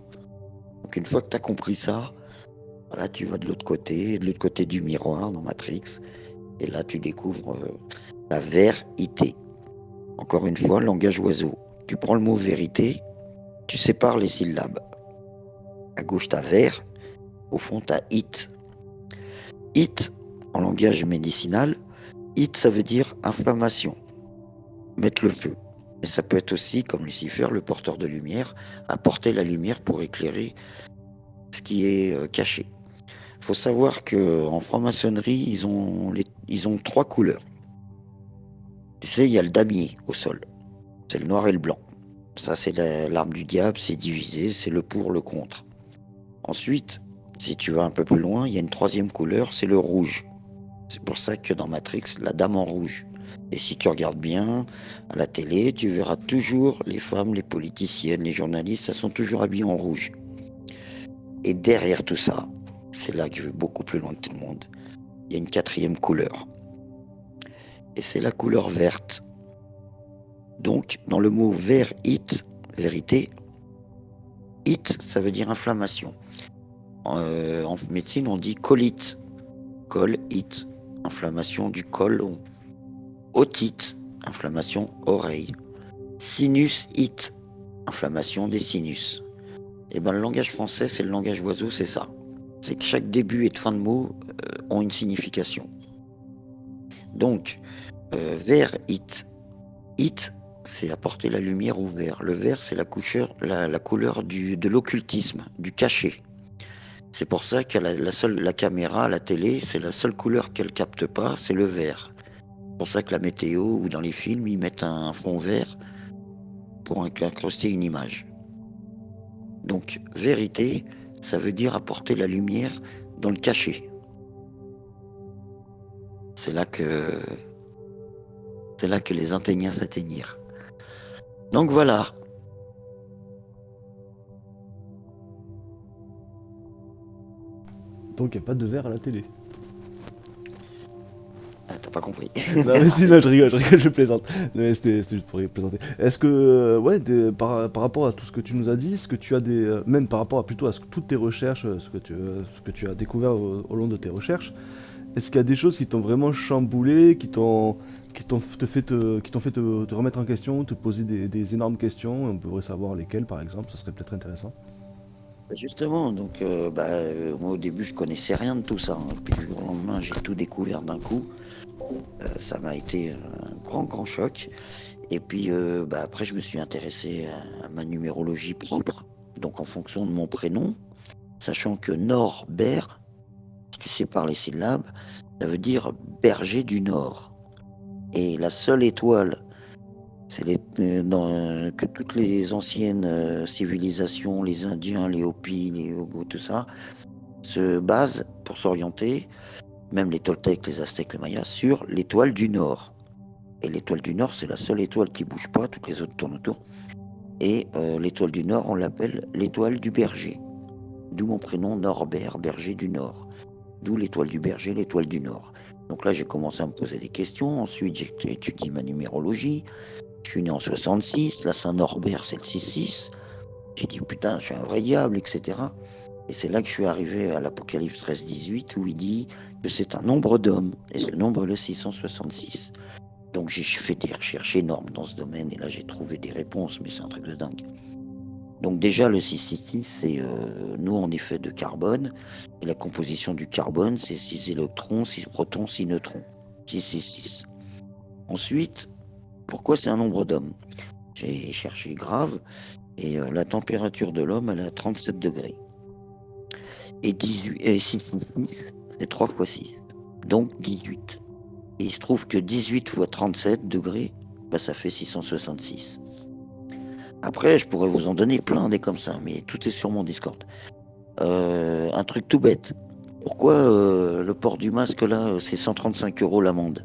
Donc une fois que tu as compris ça, là tu vas de l'autre côté du miroir dans Matrix, et là tu découvres la vérité. Encore une fois, langage oiseau. Tu prends le mot vérité, tu sépares les syllabes. À gauche t'as vert, Au fond, tu as it. It, en langage médicinal, it, ça veut dire inflammation, mettre le feu. Et ça peut être aussi, comme Lucifer, le porteur de lumière, apporter la lumière pour éclairer ce qui est caché. Il faut savoir qu'en franc-maçonnerie, ils ont 3 couleurs. Tu sais, il y a le damier au sol. C'est le noir et le blanc. Ça, c'est l'arme du diable, c'est divisé, c'est le pour, le contre. Ensuite, si tu vas un peu plus loin, il y a une 3e couleur, c'est le rouge. C'est pour ça que dans Matrix, la dame en rouge. Et si tu regardes bien à la télé, tu verras toujours les femmes, les politiciennes, les journalistes, elles sont toujours habillées en rouge. Et derrière tout ça, c'est là que je vais beaucoup plus loin que tout le monde, il y a une 4e couleur. Et c'est la couleur verte. Donc, dans le mot ver it, vérité, it, ça veut dire inflammation. En médecine, on dit colite. Col, it, inflammation du côlon. Otite, inflammation oreille. Sinus, it, inflammation des sinus. Et ben le langage français, c'est le langage oiseau, c'est ça. C'est que chaque début et de fin de mot ont une signification. Donc, ver it. It, c'est apporter la lumière au vert. Le vert, c'est la couleur de l'occultisme, du cachet. C'est pour ça que la caméra, la télé, c'est la seule couleur qu'elle capte pas, c'est le vert. C'est pour ça que la météo ou dans les films, ils mettent un fond vert pour incruster une image. Donc, vérité, ça veut dire apporter la lumière dans le cachet. C'est là que les Athéniens s'atteignirent. Donc voilà. Donc il n'y a pas de verre à la télé. Ah, t'as pas compris. Non mais si, non, je rigole, je plaisante. Non, mais c'était juste pour plaisanter. Est-ce que, par rapport à tout ce que tu nous as dit, est-ce que tu as même par rapport à plutôt à toutes tes recherches, ce que tu as découvert au long de tes recherches, est-ce qu'il y a des choses qui t'ont vraiment chamboulé, qui t'ont fait te remettre en question, te poser des énormes questions? On pourrait savoir lesquelles par exemple, ça serait peut-être intéressant. Justement, donc moi au début je connaissais rien de tout ça, hein. Puis du jour au lendemain j'ai tout découvert d'un coup. Ça m'a été un grand choc. Et puis après je me suis intéressé à ma numérologie propre, donc en fonction de mon prénom, sachant que Norbert, si tu sépares les syllabes, ça veut dire berger du Nord. Et la seule étoile, c'est que toutes les anciennes civilisations, les Indiens, les Hopis, les Hogos, tout ça, se basent pour s'orienter, même les Toltecs, les Aztèques, les Mayas, sur l'étoile du Nord. Et l'étoile du Nord, c'est la seule étoile qui bouge pas, toutes les autres tournent autour. Et l'étoile du Nord, on l'appelle l'étoile du berger. D'où mon prénom Norbert, berger du Nord. D'où l'étoile du berger, l'étoile du Nord. Donc là, j'ai commencé à me poser des questions. Ensuite, j'ai étudié ma numérologie. Je suis né en 66, la Saint-Norbert, c'est le 6-6. J'ai dit, putain, je suis un vrai diable, etc. Et c'est là que je suis arrivé à l'Apocalypse 13-18, où il dit que c'est un nombre d'hommes. Et ce nombre, le 666. Donc j'ai fait des recherches énormes dans ce domaine, et là j'ai trouvé des réponses, mais c'est un truc de dingue. Donc déjà le 666, c'est nous on est fait de carbone, et la composition du carbone c'est 6 électrons, 6 protons, 6 neutrons, 666. Ensuite, pourquoi c'est un nombre d'hommes? J'ai cherché grave, et la température de l'homme elle est à 37 degrés. Et 666, c'est 3 fois 6, donc 18. Et il se trouve que 18 fois 37 degrés, ça fait 666. Après, je pourrais vous en donner plein des comme ça, mais tout est sur mon Discord. Un truc tout bête. Pourquoi le port du masque, là, c'est 135 € l'amende?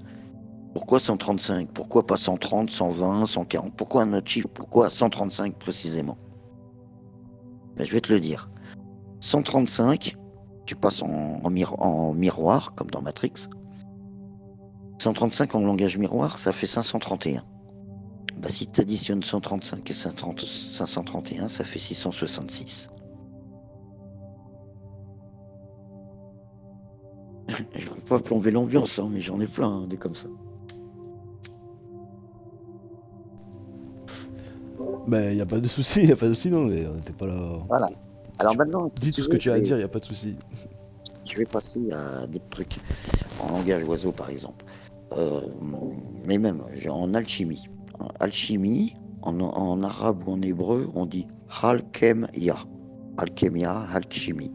Pourquoi 135? Pourquoi pas 130, 120, 140? Pourquoi un autre chiffre? Pourquoi 135 précisément? Je vais te le dire. 135, tu passes en miroir, comme dans Matrix. 135 en langage miroir, ça fait 531. Si tu additionnes 135 et 531, ça fait 666. Je ne veux pas plomber l'ambiance, mais j'en ai plein, des comme ça. Ben, y a pas de souci, non, mais on n'était pas là. Voilà. Alors maintenant, si Dis tu tout ce que veux, tu as à dire, y a pas de souci. je vais passer à d'autres trucs. En langage oiseau, par exemple. Euh, mais même en alchimie. En alchimie, en arabe ou en hébreu, on dit halkemia. Alchemia, alchimie.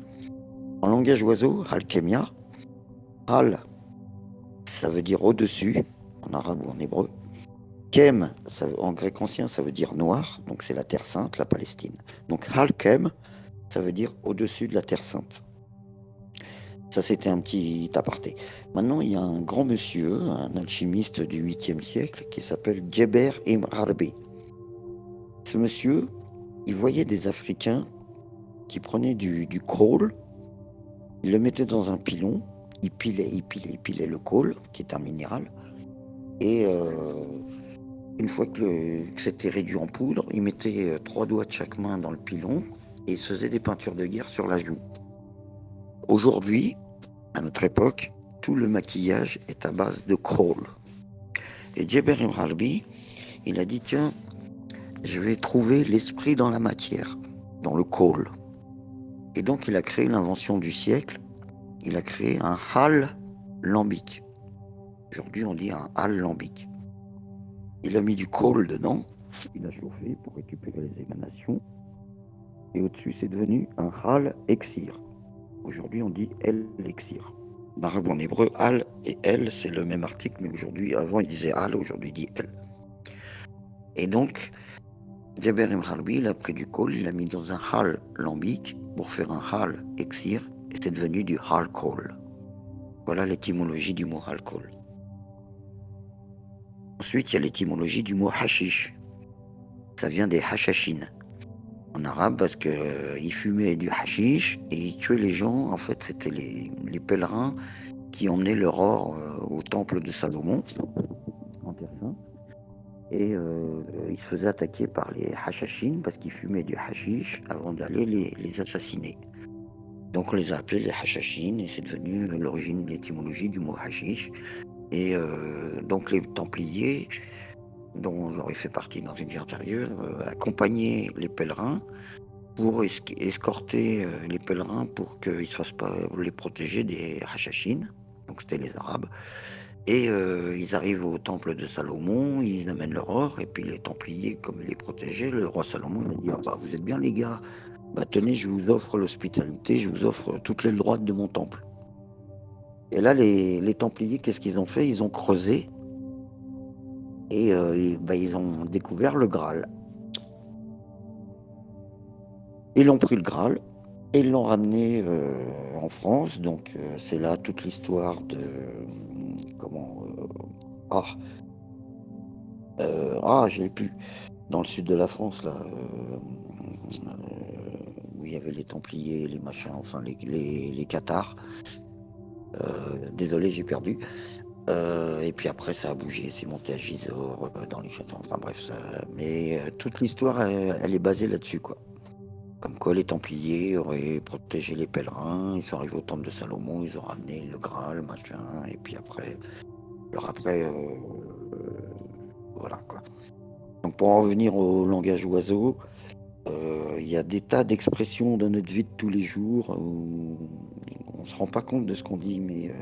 En langage oiseau, alchemia, hal, ça veut dire au-dessus, en arabe ou en hébreu. Kem, en grec ancien, ça veut dire noir, donc c'est la Terre Sainte, la Palestine. Donc halkem, ça veut dire au-dessus de la Terre Sainte. Ça, c'était un petit aparté. Maintenant, il y a un grand monsieur, un alchimiste du 8e siècle, qui s'appelle Djeber Ibn Harbi. Ce monsieur, il voyait des Africains qui prenaient du kohl, ils le mettaient dans un pilon, ils pilaient le kohl, qui est un minéral, et une fois que c'était réduit en poudre, ils mettaient 3 doigts de chaque main dans le pilon et ils se faisaient des peintures de guerre sur la joue. Aujourd'hui, à notre époque, tout le maquillage est à base de kohl. Et Djeber Ibn Harbi, il a dit tiens, je vais trouver l'esprit dans la matière, dans le kohl. Et donc il a créé l'invention du siècle, il a créé un hal lambic. Aujourd'hui on dit un hal lambic. Il a mis du kohl dedans, il a chauffé pour récupérer les émanations, et au-dessus c'est devenu un hal exir. Aujourd'hui on dit el-exir. En arabe, en hébreu, al et el, c'est le même article, mais aujourd'hui, avant il disait al, aujourd'hui il dit el. Et donc, Djeber Ibn Harbi, il a pris du kohl, il l'a mis dans un hal lambic pour faire un hal exir, et c'est devenu du hal kohl. Voilà l'étymologie du mot hal kohl. Ensuite, il y a l'étymologie du mot hashish. Ça vient des hashashines en arabe parce qu'ils fumaient du hashish et ils tuaient les gens. En fait, c'était les pèlerins qui emmenaient leur or au temple de Salomon en Terre Sainte. Et ils se faisaient attaquer par les hashashines parce qu'ils fumaient du hashish avant d'aller les assassiner. Donc on les a appelés les hashashines et c'est devenu l'origine, l'étymologie du mot hashish. Et donc les Templiers, dont j'aurais fait partie dans une vie antérieure, accompagnaient les pèlerins pour escorter les pèlerins pour qu'ils ne se fassent pas les protéger des hashashines. Donc c'était les Arabes. Et ils arrivent au temple de Salomon, ils amènent leur or, et puis les Templiers, comme ils les protégeaient, le roi Salomon il a dit bah, vous êtes bien les gars, bah, tenez, je vous offre l'hospitalité, je vous offre toutes les droits de mon temple. Et là, les Templiers, qu'est-ce qu'ils ont fait? Ils ont creusé, et ils ont découvert le Graal. Ils l'ont pris le Graal, et ils l'ont ramené en France, donc c'est là toute l'histoire de... je l'ai plus. Dans le sud de la France, là, où il y avait les Templiers, les machins, enfin les Cathares. Désolé, j'ai perdu. Et puis après, ça a bougé, c'est monté à Gisors, dans les châteaux. Enfin bref, ça... mais toute l'histoire, elle est basée là-dessus, quoi. Comme quoi les Templiers auraient protégé les pèlerins, ils sont arrivés au temple de Salomon, ils ont ramené le Graal, machin, et puis après, voilà quoi. Donc pour en revenir au langage oiseau, il y a des tas d'expressions dans notre vie de tous les jours où on se rend pas compte de ce qu'on dit, mais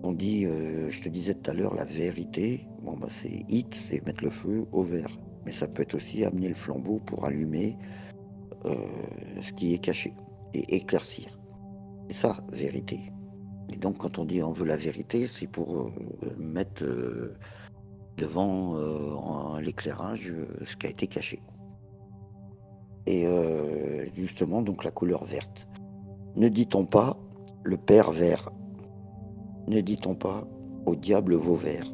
on dit, je te disais tout à l'heure, la vérité, bon bah c'est hit, c'est mettre le feu au vert, mais ça peut être aussi amener le flambeau pour allumer ce qui est caché et éclaircir. C'est ça, vérité. Et donc quand on dit on veut la vérité, c'est pour mettre devant l'éclairage ce qui a été caché. Et justement, donc la couleur verte. Ne dit-on pas le père vert? Ne dit-on pas au diable Vauvert?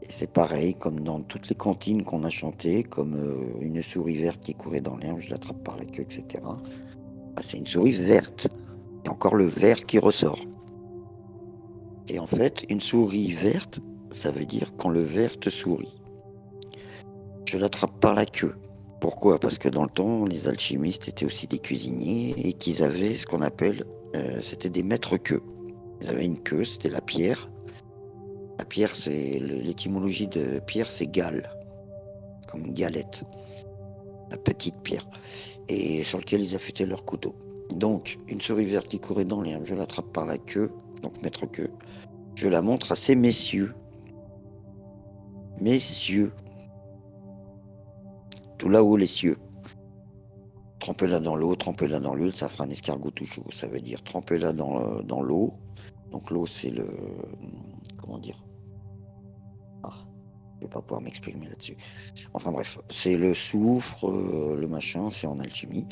Et c'est pareil, comme dans toutes les cantines qu'on a chantées, comme une souris verte qui courait dans l'herbe, je l'attrape par la queue, etc. Bah, c'est une souris verte. Et encore le vert qui ressort. Et en fait, une souris verte, ça veut dire quand le vert te sourit. Je l'attrape par la queue. Pourquoi? Parce que dans le temps, les alchimistes étaient aussi des cuisiniers et qu'ils avaient ce qu'on appelle, c'était des maîtres-queues. Ils avaient une queue, c'était la pierre. La pierre, c'est l'étymologie de pierre, c'est Galles. comme une galette, la petite pierre, et sur lequel ils affûtaient leur couteau. Donc, une souris verte qui courait dans l'herbe, je l'attrape par la queue, donc maître queue, je la montre à ces messieurs. Messieurs, tout là-haut les cieux. Trempez-la dans l'eau, trempez-la dans l'huile, ça fera un escargot tout chaud. Ça veut dire trempez-la dans l'eau. Donc l'eau, c'est le... Comment dire? Je vais pas pouvoir m'exprimer là-dessus. Enfin bref, c'est le soufre, le machin, c'est en alchimie.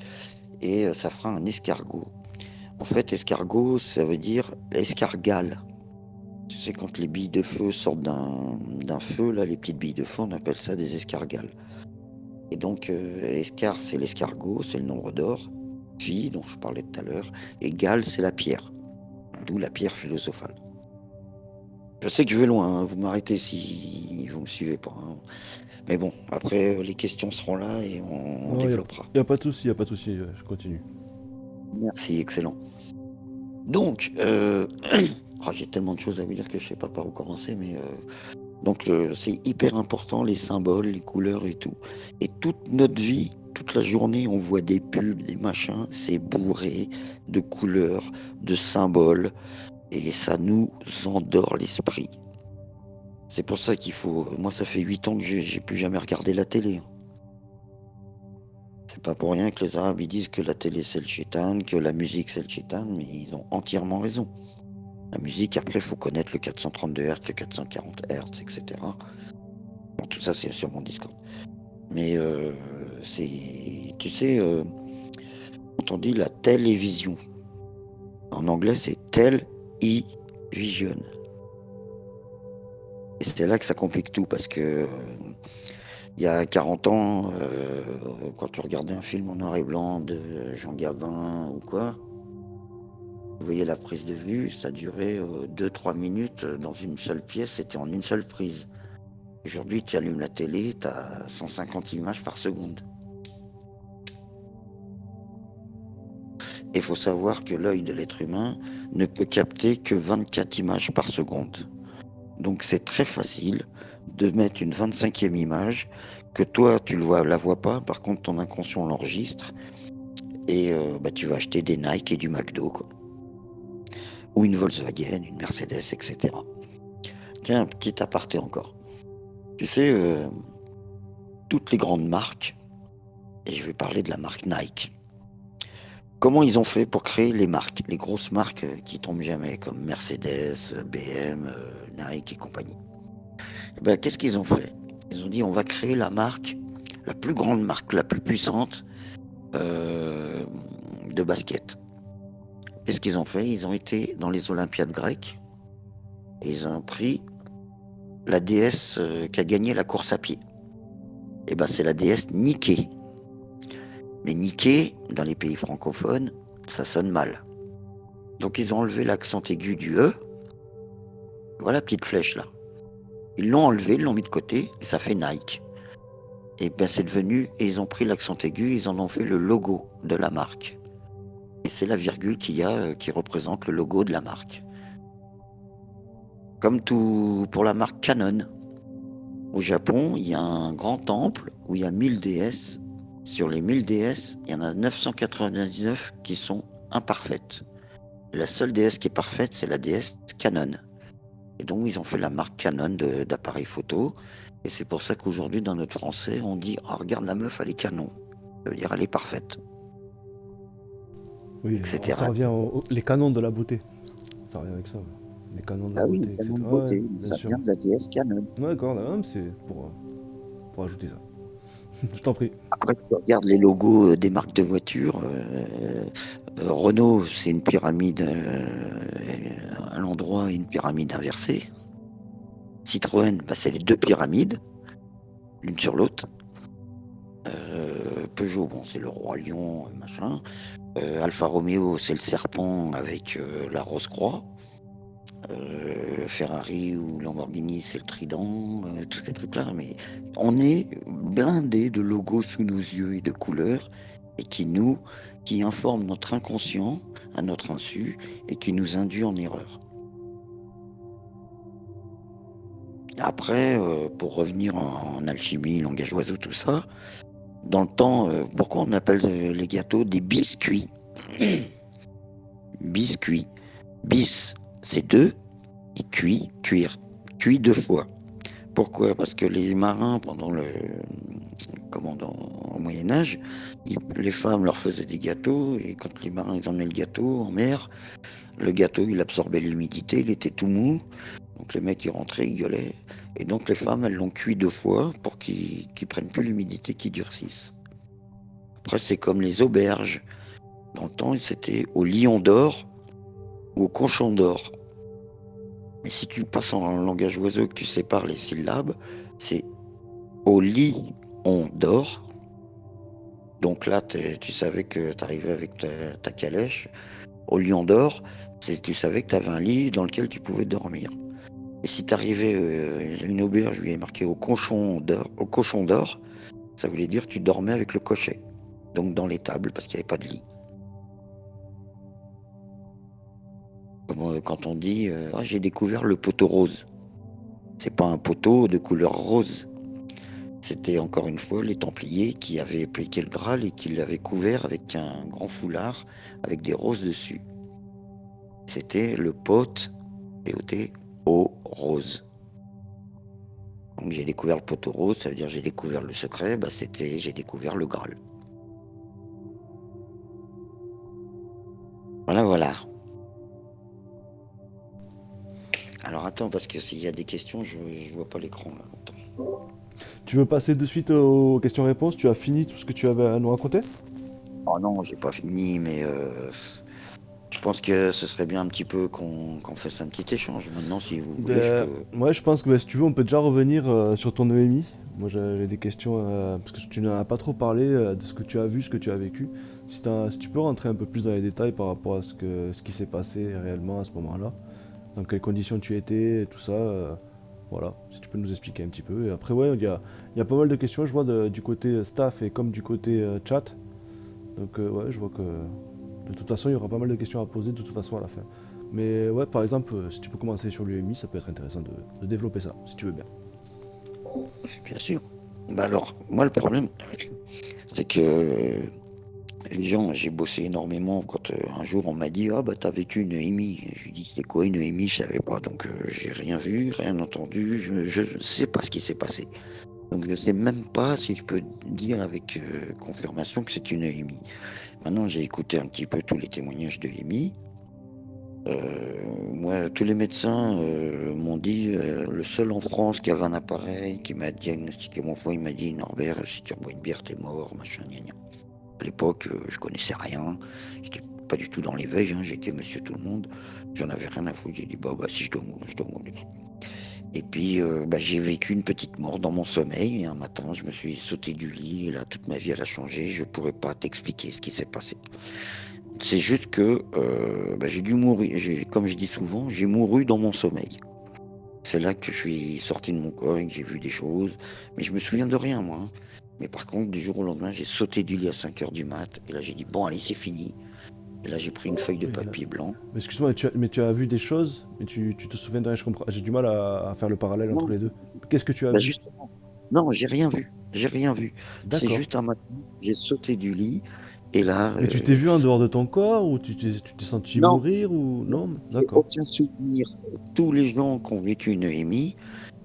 Et ça fera un escargot. En fait, escargot, ça veut dire escargale. Tu sais, quand les billes de feu sortent d'un feu, là, les petites billes de feu, on appelle ça des escargales. Et donc, escar, c'est l'escargot, c'est le nombre d'or. Phi, dont je parlais tout à l'heure. Et gale, c'est la pierre. D'où la pierre philosophale. Je sais que je vais loin, hein, vous m'arrêtez si vous me suivez pas. Hein. Mais bon, après, les questions seront là et on développera. Y a pas de souci, je continue. Merci, excellent. Donc, j'ai tellement de choses à vous dire que je sais pas par où commencer, mais donc c'est hyper important, les symboles, les couleurs et tout. Et toute notre vie, toute la journée, on voit des pubs, des machins, c'est bourré de couleurs, de symboles, et ça nous endort l'esprit. C'est pour ça qu'il faut... Moi, ça fait 8 ans que j'ai plus jamais regardé la télé. C'est pas pour rien que les Arabes ils disent que la télé c'est le shaitan, que la musique c'est le shaitan, mais ils ont entièrement raison. La musique, après, il faut connaître le 432 Hz, le 440 Hz, etc. Bon, tout ça, c'est sur mon Discord. Mais c'est... Tu sais, quand on dit la télévision, en anglais, c'est television. Et c'est là que ça complique tout, parce que il y a 40 ans, quand tu regardais un film en noir et blanc de Jean Gabin ou quoi, vous voyez la prise de vue, ça durait 2-3 minutes dans une seule pièce, c'était en une seule prise. Aujourd'hui, tu allumes la télé, tu as 150 images par seconde. Et il faut savoir que l'œil de l'être humain ne peut capter que 24 images par seconde. Donc c'est très facile de mettre une 25e image que toi, tu la vois pas, par contre ton inconscient l'enregistre et tu vas acheter des Nike et du McDo, quoi. Ou une Volkswagen, une Mercedes, etc. Tiens, un petit aparté encore. Tu sais, toutes les grandes marques, et je vais parler de la marque Nike, comment ils ont fait pour créer les marques, les grosses marques qui tombent jamais, comme Mercedes, BM, Nike et compagnie. Qu'est-ce qu'ils ont fait? Ils ont dit, on va créer la marque, la plus grande marque, la plus puissante de basket. Qu'est-ce qu'ils ont fait? Ils ont été dans les Olympiades grecques et ils ont pris la déesse qui a gagné la course à pied. C'est la déesse Nike. Mais Nike, dans les pays francophones, ça sonne mal. Donc ils ont enlevé l'accent aigu du E. Voilà la petite flèche là. Ils l'ont enlevé, ils l'ont mis de côté, et ça fait Nike. Et c'est devenu, et ils ont pris l'accent aigu, ils en ont fait le logo de la marque. Et c'est la virgule qu'il y a qui représente le logo de la marque. Comme tout pour la marque Canon. Au Japon, il y a un grand temple où il y a 1000 déesses. Sur les 1000 déesses, il y en a 999 qui sont imparfaites. Et la seule déesse qui est parfaite, c'est la déesse Canon. Et donc, ils ont fait la marque Canon d'appareil photo. Et c'est pour ça qu'aujourd'hui, dans notre français, on dit « regarde la meuf, elle est canon ». Ça veut dire « elle est parfaite ». Oui, etc. ça revient les canons de la beauté. Ça revient avec ça. Les canons de la beauté. Oui, les canons de beauté. Ouais, ça vient de la déesse Canon. Ouais, d'accord, c'est pour ajouter ça. Je t'en prie. Après, tu regardes les logos des marques de voitures. Renault, c'est une pyramide à l'endroit et une pyramide inversée. Citroën, c'est les deux pyramides, l'une sur l'autre. Peugeot, c'est le roi lion, machin. Alfa Romeo, c'est le serpent avec la rose-croix. Ferrari ou Lamborghini, c'est le trident, tous ces trucs-là. Mais on est blindé de logos sous nos yeux et de couleurs et qui informent notre inconscient à notre insu et qui nous induit en erreur. Après, pour revenir en alchimie, langage oiseau, tout ça, dans le temps, pourquoi on appelle les gâteaux des biscuits? Biscuits. Bis, c'est deux, et cuit, cuire. Cuit deux fois. Pourquoi? Parce que les marins, pendant au Moyen-Âge, les femmes leur faisaient des gâteaux, et quand les marins ils emmenaient le gâteau en mer, le gâteau il absorbait l'humidité, il était tout mou, donc les mecs ils rentraient, ils gueulaient, et donc les femmes elles l'ont cuit deux fois pour qu'ils prennent plus l'humidité, qu'ils durcissent. Après c'est comme les auberges, dans le temps c'était au lion d'or ou au cochon d'or. Mais si tu passes en langage oiseau que tu sépares les syllabes, c'est au lit on dort. Donc là, tu savais que tu arrivais avec ta calèche. Au lion d'or, tu savais que tu avais un lit dans lequel tu pouvais dormir. Et si tu arrivais à une auberge où il y avait marqué au cochon d'or, ça voulait dire que tu dormais avec le cocher. Donc dans les tables, parce qu'il n'y avait pas de lit. Comme quand on dit j'ai découvert le poteau rose. C'est pas un poteau de couleur rose. C'était encore une fois les Templiers qui avaient appliqué le Graal et qui l'avaient couvert avec un grand foulard avec des roses dessus. C'était le pote, P-O-T, au rose. Donc j'ai découvert le poteau rose, ça veut dire j'ai découvert le secret, j'ai découvert le Graal. Voilà. Alors attends, parce que s'il y a des questions, je vois pas l'écran là. Attends. Tu veux passer de suite aux questions-réponses? Tu as fini tout ce que tu avais à nous raconter? Oh non, j'ai pas fini, mais je pense que ce serait bien un petit peu qu'on fasse un petit échange. Maintenant, si vous voulez, je peux... Ouais, je pense que si tu veux, on peut déjà revenir sur ton EMI. Moi, j'ai des questions, parce que tu n'en as pas trop parlé de ce que tu as vu, ce que tu as vécu. Si tu peux rentrer un peu plus dans les détails par rapport à ce qui s'est passé réellement à ce moment-là, dans quelles conditions tu étais, et tout ça, voilà, si tu peux nous expliquer un petit peu. Et après, ouais, il y a pas mal de questions, je vois, du côté staff et comme du côté chat. Donc, ouais, je vois que de toute façon, il y aura pas mal de questions à poser de toute façon à la fin. Mais ouais, par exemple, si tu peux commencer sur l'UMI, ça peut être intéressant de développer ça, si tu veux bien. Bien sûr. Bah alors, moi, le problème, c'est que les gens, j'ai bossé énormément quand un jour on m'a dit ah bah t'as vécu une EMI. Je lui dis c'est quoi une EMI, je savais pas, donc j'ai rien vu, rien entendu, je sais pas ce qui s'est passé. Donc je sais même pas si je peux dire avec confirmation que c'est une EMI. Maintenant j'ai écouté un petit peu tous les témoignages de EMI. Moi, tous les médecins m'ont dit le seul en France qui avait un appareil qui m'a diagnostiqué mon foie, il m'a dit Norbert, si tu bois une bière, t'es mort, machin, gna gna. À l'époque, je connaissais rien, j'étais pas du tout dans l'éveil, hein, j'étais monsieur tout le monde, j'en avais rien à foutre, j'ai dit bah si je dois mourir, je dois mourir. Et puis j'ai vécu une petite mort dans mon sommeil, et un matin je me suis sauté du lit, et là toute ma vie elle a changé, je pourrais pas t'expliquer ce qui s'est passé. C'est juste que j'ai dû mourir, comme je dis souvent, j'ai mouru dans mon sommeil. C'est là que je suis sorti de mon corps et que j'ai vu des choses, mais je me souviens de rien moi. Mais par contre, du jour au lendemain, j'ai sauté du lit à 5h du mat, et là j'ai dit bon allez c'est fini. Et là j'ai pris une feuille de papier blanc. Mais excuse-moi, mais tu as vu des choses, mais tu te souviens de rien, je comprends. J'ai du mal à faire le parallèle entre les deux. Qu'est-ce que tu as vu? Justement, non, j'ai rien vu. C'est D'accord. juste un matin, j'ai sauté du lit, et là... Mais tu t'es vu en dehors de ton corps, ou tu t'es senti Non. mourir, ou... Non, J'ai d'accord. aucun souvenir. Tous les gens qui ont vécu une EMI,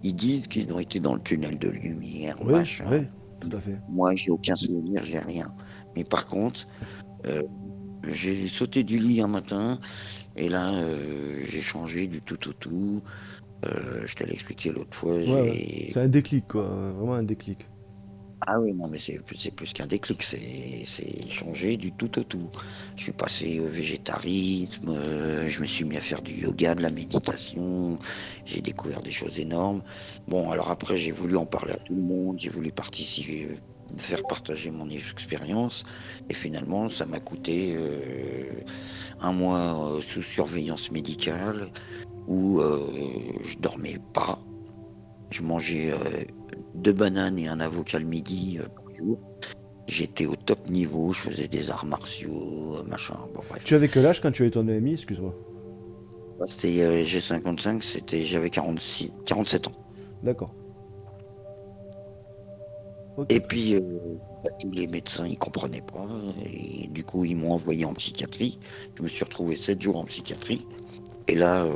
ils disent qu'ils ont été dans le tunnel de lumière, Oui, machin. oui, tout à fait. Moi, j'ai aucun souvenir, j'ai rien. Mais par contre, j'ai sauté du lit un matin, et là, j'ai changé du tout au tout. Je te l'ai expliqué l'autre fois. Ouais. C'est un déclic, quoi. Vraiment un déclic. Ah oui, non, mais c'est plus qu'un déclic, c'est changer du tout au tout. Je suis passé au végétarisme, je me suis mis à faire du yoga, de la méditation, j'ai découvert des choses énormes. Bon, alors après, j'ai voulu en parler à tout le monde, j'ai voulu participer, faire partager mon expérience, et finalement, ça m'a coûté un mois sous surveillance médicale, où je dormais pas, je mangeais 2 bananes et un avocat le midi par jour. J'étais au top niveau, je faisais des arts martiaux, machin, bon bref. Tu avais quel âge quand tu as eu ton EMI, excuse-moi? C'était G55, j'avais 47 ans. D'accord. Ok. Et puis, tous les médecins, ils comprenaient pas. Et du coup, ils m'ont envoyé en psychiatrie. Je me suis retrouvé 7 jours en psychiatrie. Et là,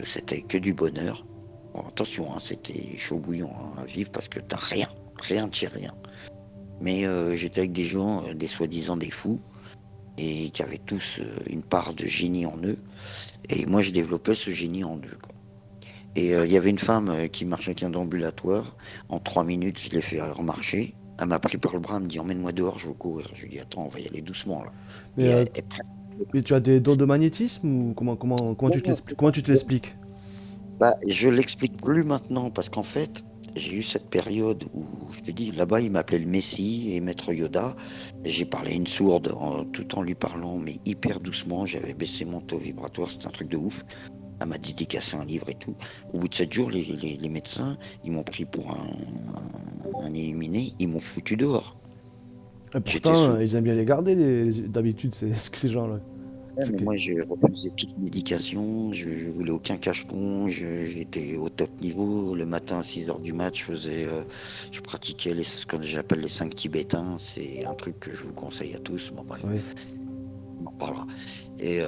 c'était que du bonheur. Bon, attention, hein, c'était chaud bouillant hein, à vivre parce que t'as rien. Rien de chez rien. Mais j'étais avec des gens, des soi-disant des fous, et qui avaient tous une part de génie en eux. Et moi, je développais ce génie en eux, quoi. Et il y avait une femme qui marchait avec un ambulatoire. En 3 minutes, je l'ai fait remarcher. Elle m'a pris par le bras, elle me dit emmène-moi dehors, je veux courir. Je lui dis attends, on va y aller doucement là. Mais, Et euh, elle presque. mais tu as des dons de magnétisme ou comment Non, tu te non, l'expliques? Comment tu te l'expliques? bah, je l'explique plus maintenant parce qu'en fait, j'ai eu cette période où je te dis là-bas, il m'appelait le Messie et Maître Yoda. J'ai parlé à une sourde tout en lui parlant, mais hyper doucement. J'avais baissé mon taux vibratoire, c'était un truc de ouf. Elle m'a dédicacé un livre et tout. Au bout de 7 jours, les médecins, ils m'ont pris pour un illuminé, ils m'ont foutu dehors. Et J'étais pourtant, sous. ils aiment bien les garder, d'habitude, ces gens-là. Ouais, C'est mais que- moi, j'ai refusé toute médication, je voulais aucun cacheton, j'étais au top niveau. Le matin à 6 heures du mat, je pratiquais ce que j'appelle les 5 tibétains. C'est un truc que je vous conseille à tous. Bon, bref, Oui. on en parlera. Et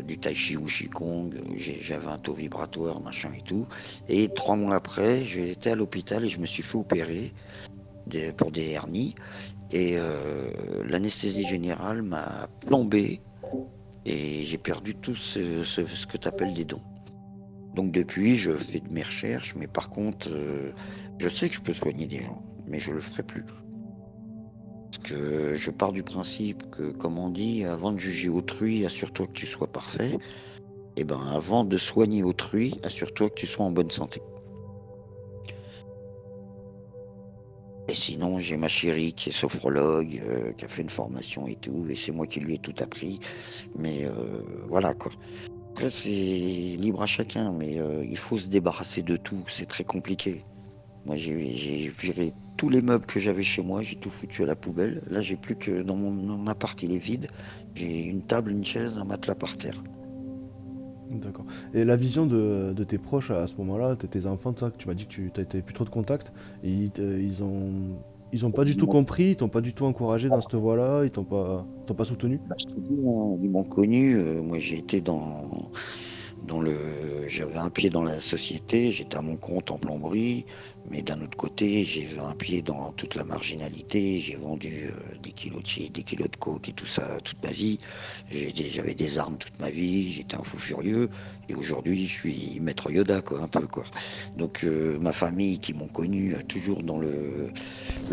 du tai chi ou qigong, j'avais un taux vibratoire, machin et tout. Et 3 mois après, j'étais à l'hôpital et je me suis fait opérer pour des hernies. Et l'anesthésie générale m'a plombé et j'ai perdu tout ce que tu appelles des dons. Donc depuis, je fais de mes recherches, mais par contre, je sais que je peux soigner des gens, mais je le ferai plus. Parce que je pars du principe que, comme on dit, avant de juger autrui, assure-toi que tu sois parfait. Et ben, avant de soigner autrui, assure-toi que tu sois en bonne santé. Et sinon, j'ai ma chérie qui est sophrologue, qui a fait une formation et tout, et c'est moi qui lui ai tout appris. Mais voilà quoi. Après, c'est libre à chacun, mais il faut se débarrasser de tout. C'est très compliqué. Moi, j'ai viré tous les meubles que j'avais chez moi, j'ai tout foutu à la poubelle. Là, j'ai plus que dans mon appart, il est vide. J'ai une table, une chaise, un matelas par terre. D'accord. Et la vision de tes proches à ce moment-là, tes enfants, tout ça, que tu m'as dit que tu n'avais plus trop de contact, et ils ont pas du tout compris, ils t'ont pas du tout encouragé dans cette voie-là, ils t'ont pas soutenu? Bah, je te dis, hein, ils m'ont connu. Moi, j'ai été dans le, j'avais un pied dans la société, j'étais à mon compte en plomberie, mais d'un autre côté, j'ai un pied dans toute la marginalité. J'ai vendu des kilos de shit, des kilos de coke et tout ça toute ma vie. J'avais des armes toute ma vie. J'étais un fou furieux. Et aujourd'hui, je suis maître Yoda, quoi, un peu, quoi. Donc, ma famille qui m'ont connu toujours dans le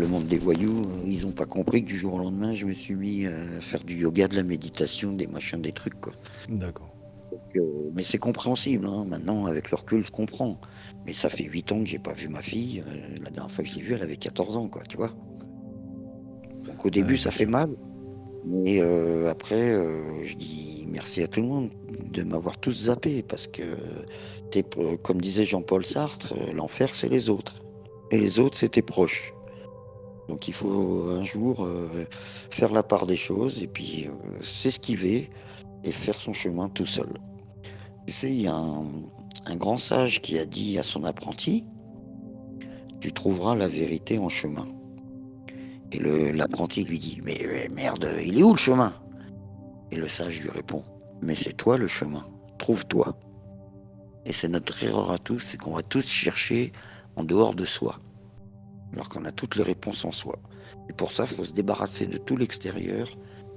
monde des voyous, ils n'ont pas compris que du jour au lendemain, je me suis mis à faire du yoga, de la méditation, des machins, des trucs, quoi. D'accord. Mais c'est compréhensible, hein. Maintenant, avec le recul, je comprends. Mais ça fait 8 ans que j'ai pas vu ma fille. La dernière fois que je l'ai vue, elle avait 14 ans, quoi, tu vois. Donc au début, ça Bien fait sûr. mal. Mais après, je dis merci à tout le monde de m'avoir tous zappé. Parce que, comme disait Jean-Paul Sartre, l'enfer, c'est les autres. Et les autres, c'est tes proches. Donc il faut un jour faire la part des choses et puis s'esquiver et faire son chemin tout seul. Tu sais, il y a un grand sage qui a dit à son apprenti, tu trouveras la vérité en chemin. Et l'apprenti lui dit, mais merde, il est où le chemin? Et le sage lui répond, mais c'est toi le chemin, trouve-toi. Et c'est notre erreur à tous, c'est qu'on va tous chercher en dehors de soi, alors qu'on a toutes les réponses en soi. Et pour ça, il faut se débarrasser de tout l'extérieur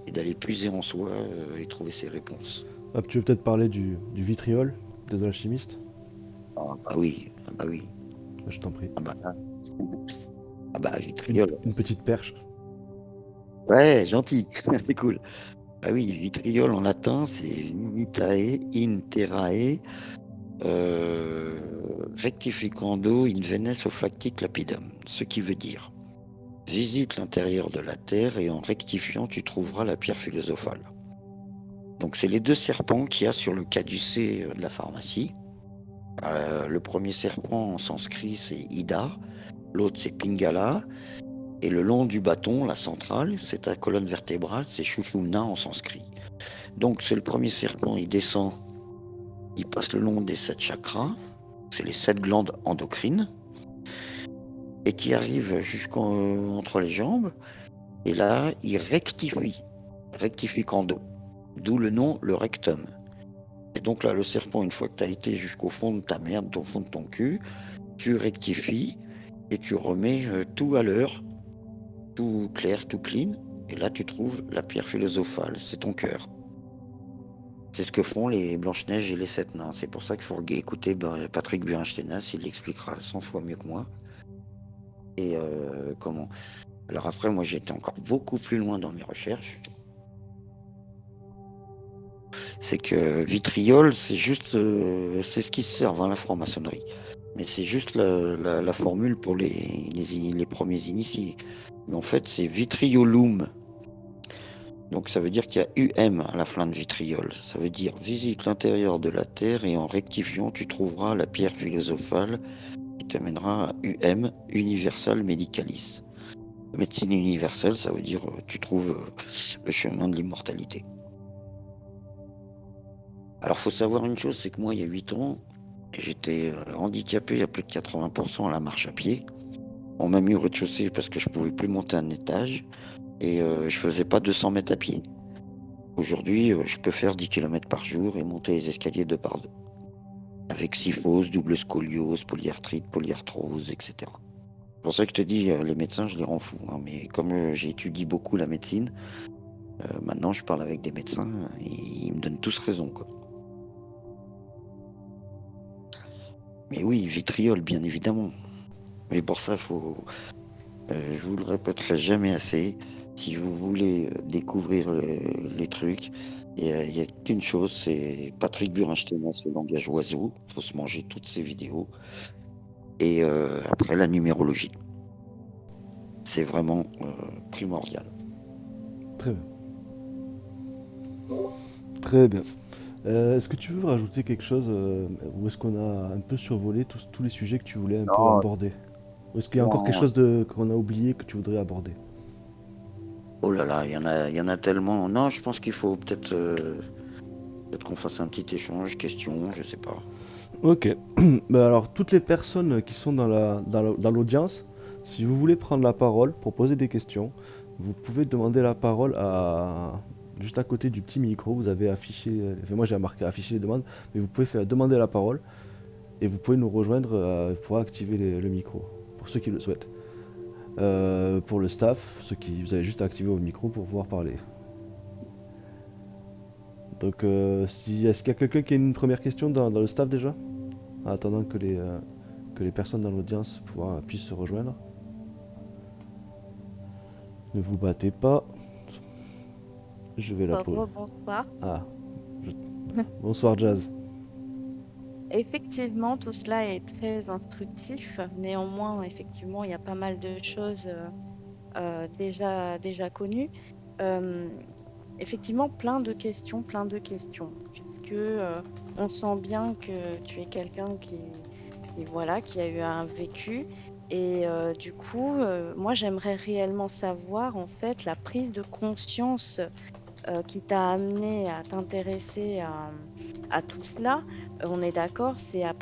et d'aller puiser en soi et trouver ses réponses. Ah, tu veux peut-être parler du vitriol des alchimistes? Ah bah oui, ah bah oui, Je t'en prie. ah bah, ah bah Une, vitriol. une petite perche. Ouais, gentil, c'est cool. Ah oui, vitriol en latin, c'est vitae interae euh, rectificando in venes oflactic lapidem, ce qui veut dire visite l'intérieur de la terre et en rectifiant tu trouveras la pierre philosophale. Donc c'est les deux serpents qu'il y a sur le caducée de la pharmacie. Le premier serpent en sanskrit c'est Ida, l'autre c'est Pingala, et le long du bâton, la centrale, c'est ta colonne vertébrale, c'est Shushumna en sanskrit. Donc c'est le premier serpent, il descend, il passe le long des 7 chakras, c'est les 7 glandes endocrines, et qui arrive jusqu'entre les jambes. Et là, il rectifie qu'en dos. D'où le nom, le rectum. Et donc là, le serpent, une fois que tu as été jusqu'au fond de ta merde, au fond de ton cul, tu rectifies et tu remets tout à l'heure, tout clair, tout clean. Et là, tu trouves la pierre philosophale, c'est ton cœur. C'est ce que font les Blanche-Neige et les Sept Nains. C'est pour ça qu'il faut écouter Patrick Burinshtenas, il l'expliquera 100 fois mieux que moi. Et comment Alors après, moi, j'ai été encore beaucoup plus loin dans mes recherches. C'est que vitriol, c'est juste, c'est ce qui se sert à la franc-maçonnerie. Mais c'est juste la formule pour les premiers initiés. Mais en fait, c'est vitriolum. Donc ça veut dire qu'il y a UM à la fin de vitriol. Ça veut dire visite l'intérieur de la Terre et en rectifiant, tu trouveras la pierre philosophale qui t'amènera à UM, Universal Medicalis. Médecine universelle, ça veut dire tu trouves le chemin de l'immortalité. Alors faut savoir une chose, c'est que moi il y a 8 ans, j'étais handicapé à plus de 80% à la marche à pied. On m'a mis au rez-de-chaussée parce que je pouvais plus monter un étage et je faisais pas 200 mètres à pied. Aujourd'hui, je peux faire 10 km par jour et monter les escaliers 2 par 2. Avec syphose, double scoliose, polyarthrite, polyarthrose, etc. C'est pour ça que je te dis, les médecins, je les rends fous. Hein, mais comme j'étudie beaucoup la médecine, maintenant je parle avec des médecins et ils me donnent tous raison, quoi. Mais oui, vitriol, bien évidemment. Mais pour ça, je vous le répéterai jamais assez. Si vous voulez découvrir les trucs, il y a qu'une chose, c'est Patrick Burinshtenas, le langage oiseau. Il faut se manger toutes ses vidéos. Et après, la numérologie. C'est vraiment primordial. Très bien. Très bien. Est-ce que tu veux rajouter quelque chose ou est-ce qu'on a un peu survolé tous les sujets que tu voulais un peu aborder? Ou est-ce qu'il y a encore quelque chose qu'on a oublié que tu voudrais aborder? Oh là là, il y en a tellement. Non, je pense qu'il faut peut-être qu'on fasse un petit échange, question, je sais pas. Ok. Bah alors, toutes les personnes qui sont dans l'audience, si vous voulez prendre la parole pour poser des questions, vous pouvez demander la parole juste à côté du petit micro. Vous avez affiché, enfin, moi j'ai marqué afficher les demandes, mais vous pouvez demander la parole et vous pouvez nous rejoindre pour activer le micro, pour ceux qui le souhaitent. Pour le staff, vous avez juste à activer vos micros pour pouvoir parler. Donc, est-ce qu'il y a quelqu'un qui a une première question dans le staff déjà? En attendant que les personnes dans l'audience puissent se rejoindre. Ne vous battez pas. Je vais la poser. Bonsoir. Ah. Bonsoir Jazz. Effectivement, tout cela est très instructif. Néanmoins, effectivement, il y a pas mal de choses déjà connues. Effectivement, plein de questions, puisque on sent bien que tu es quelqu'un qui a eu un vécu. Et du coup, moi, j'aimerais réellement savoir, en fait, la prise de conscience qui t'a amené à t'intéresser à tout cela. On est d'accord, c'est à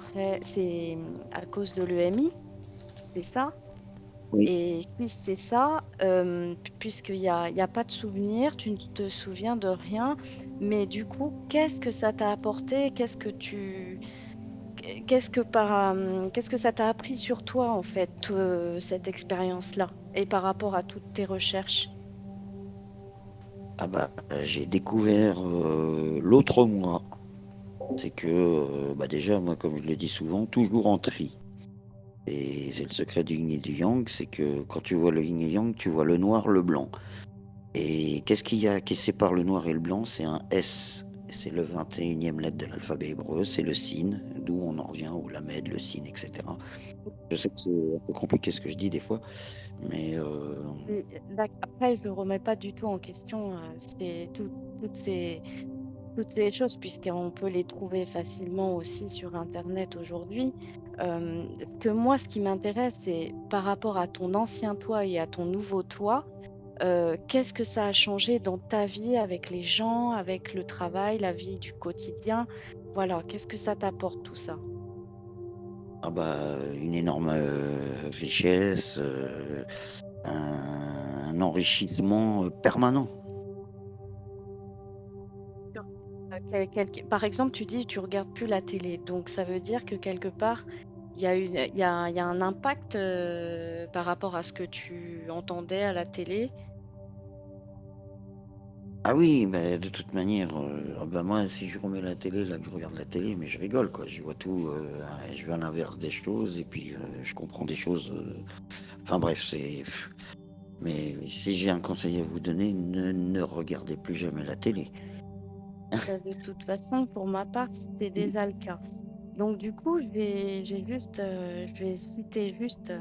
cause de l'EMI, c'est ça? Oui. Et si c'est ça, puisqu'il y a pas de souvenir, tu ne te souviens de rien, mais du coup, qu'est-ce que ça t'a apporté? Qu'est-ce que ça t'a appris sur toi, en fait, cette expérience-là, et par rapport à toutes tes recherches? Ah bah, j'ai découvert l'autre moi. C'est que, déjà, moi, comme je le dis souvent, toujours en tri. Et c'est le secret du yin et du yang, c'est que quand tu vois le yin et yang, tu vois le noir, le blanc. Et qu'est-ce qu'il y a qui sépare le noir et le blanc? C'est un S. C'est le 21e lettre de l'alphabet hébreu, c'est le sin, d'où on en revient au lamed, le sin, etc. Je sais que c'est un peu compliqué ce que je dis des fois, mais Après, je ne remets pas du tout en question toutes ces choses, puisqu'on peut les trouver facilement aussi sur Internet aujourd'hui. Ce qui m'intéresse, c'est par rapport à ton ancien toi et à ton nouveau toi, qu'est-ce que ça a changé dans ta vie avec les gens, avec le travail, la vie du quotidien? Voilà, qu'est-ce que ça t'apporte tout ça? Ah bah, une énorme richesse, un enrichissement permanent. Par exemple, tu dis tu regardes plus la télé, donc ça veut dire que quelque part, il y a un impact par rapport à ce que tu entendais à la télé. Ah oui, mais de toute manière, ah bah moi, si je remets la télé, là, que je regarde la télé, mais je rigole, quoi. Je vois tout, je vais à l'inverse des choses et puis je comprends des choses. Enfin bref, c'est. Mais si j'ai un conseil à vous donner, ne regardez plus jamais la télé. De toute façon, pour ma part, c'est déjà le cas. Donc du coup, je vais citer juste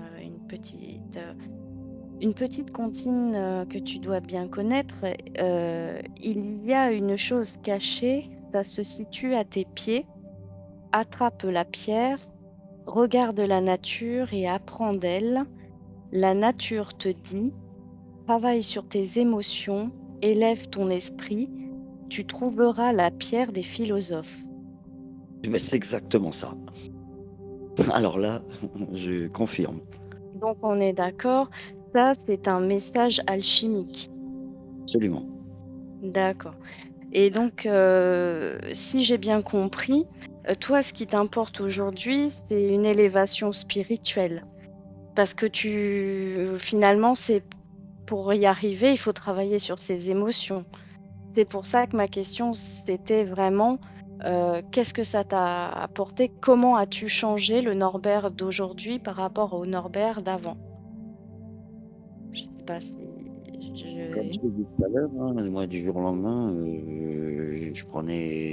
une petite comptine que tu dois bien connaître. Il y a une chose cachée, ça se situe à tes pieds. Attrape la pierre, regarde la nature et apprends d'elle. La nature te dit, travaille sur tes émotions, élève ton esprit, tu trouveras la pierre des philosophes. Mais c'est exactement ça. Alors là, je confirme. Donc on est d'accord, ça c'est un message alchimique. Absolument. D'accord. Et donc, si j'ai bien compris, toi, ce qui t'importe aujourd'hui, c'est une élévation spirituelle. Parce que finalement, c'est pour y arriver, il faut travailler sur ses émotions. C'est pour ça que ma question, c'était vraiment, qu'est-ce que ça t'a apporté? Comment as-tu changé le Norbert d'aujourd'hui par rapport au Norbert d'avant? Je sais pas si Comme je je t'ai dit tout à l'heure, hein, moi, du jour au lendemain,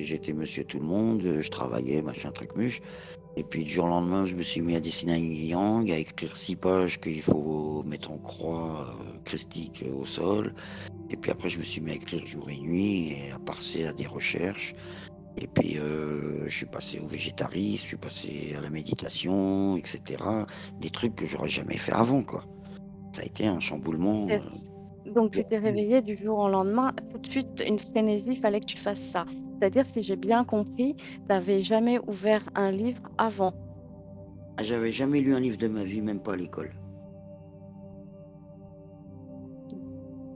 j'étais monsieur tout le monde, je travaillais, machin, truc, muche. Et puis, du jour au lendemain, je me suis mis à dessiner un yin-yang, à écrire 6 pages qu'il faut mettre en croix christique au sol. Et puis après, je me suis mis à écrire jour et nuit et à passer à des recherches. Et puis, je suis passé au végétarisme, je suis passé à la méditation, etc. Des trucs que j'aurais jamais fait avant, quoi. Ça a été un chamboulement. Donc tu t'es réveillé du jour au lendemain, tout de suite une frénésie, fallait que tu fasses ça. C'est-à-dire, si j'ai bien compris, tu n'avais jamais ouvert un livre avant. Ah, j'avais jamais lu un livre de ma vie, même pas à l'école.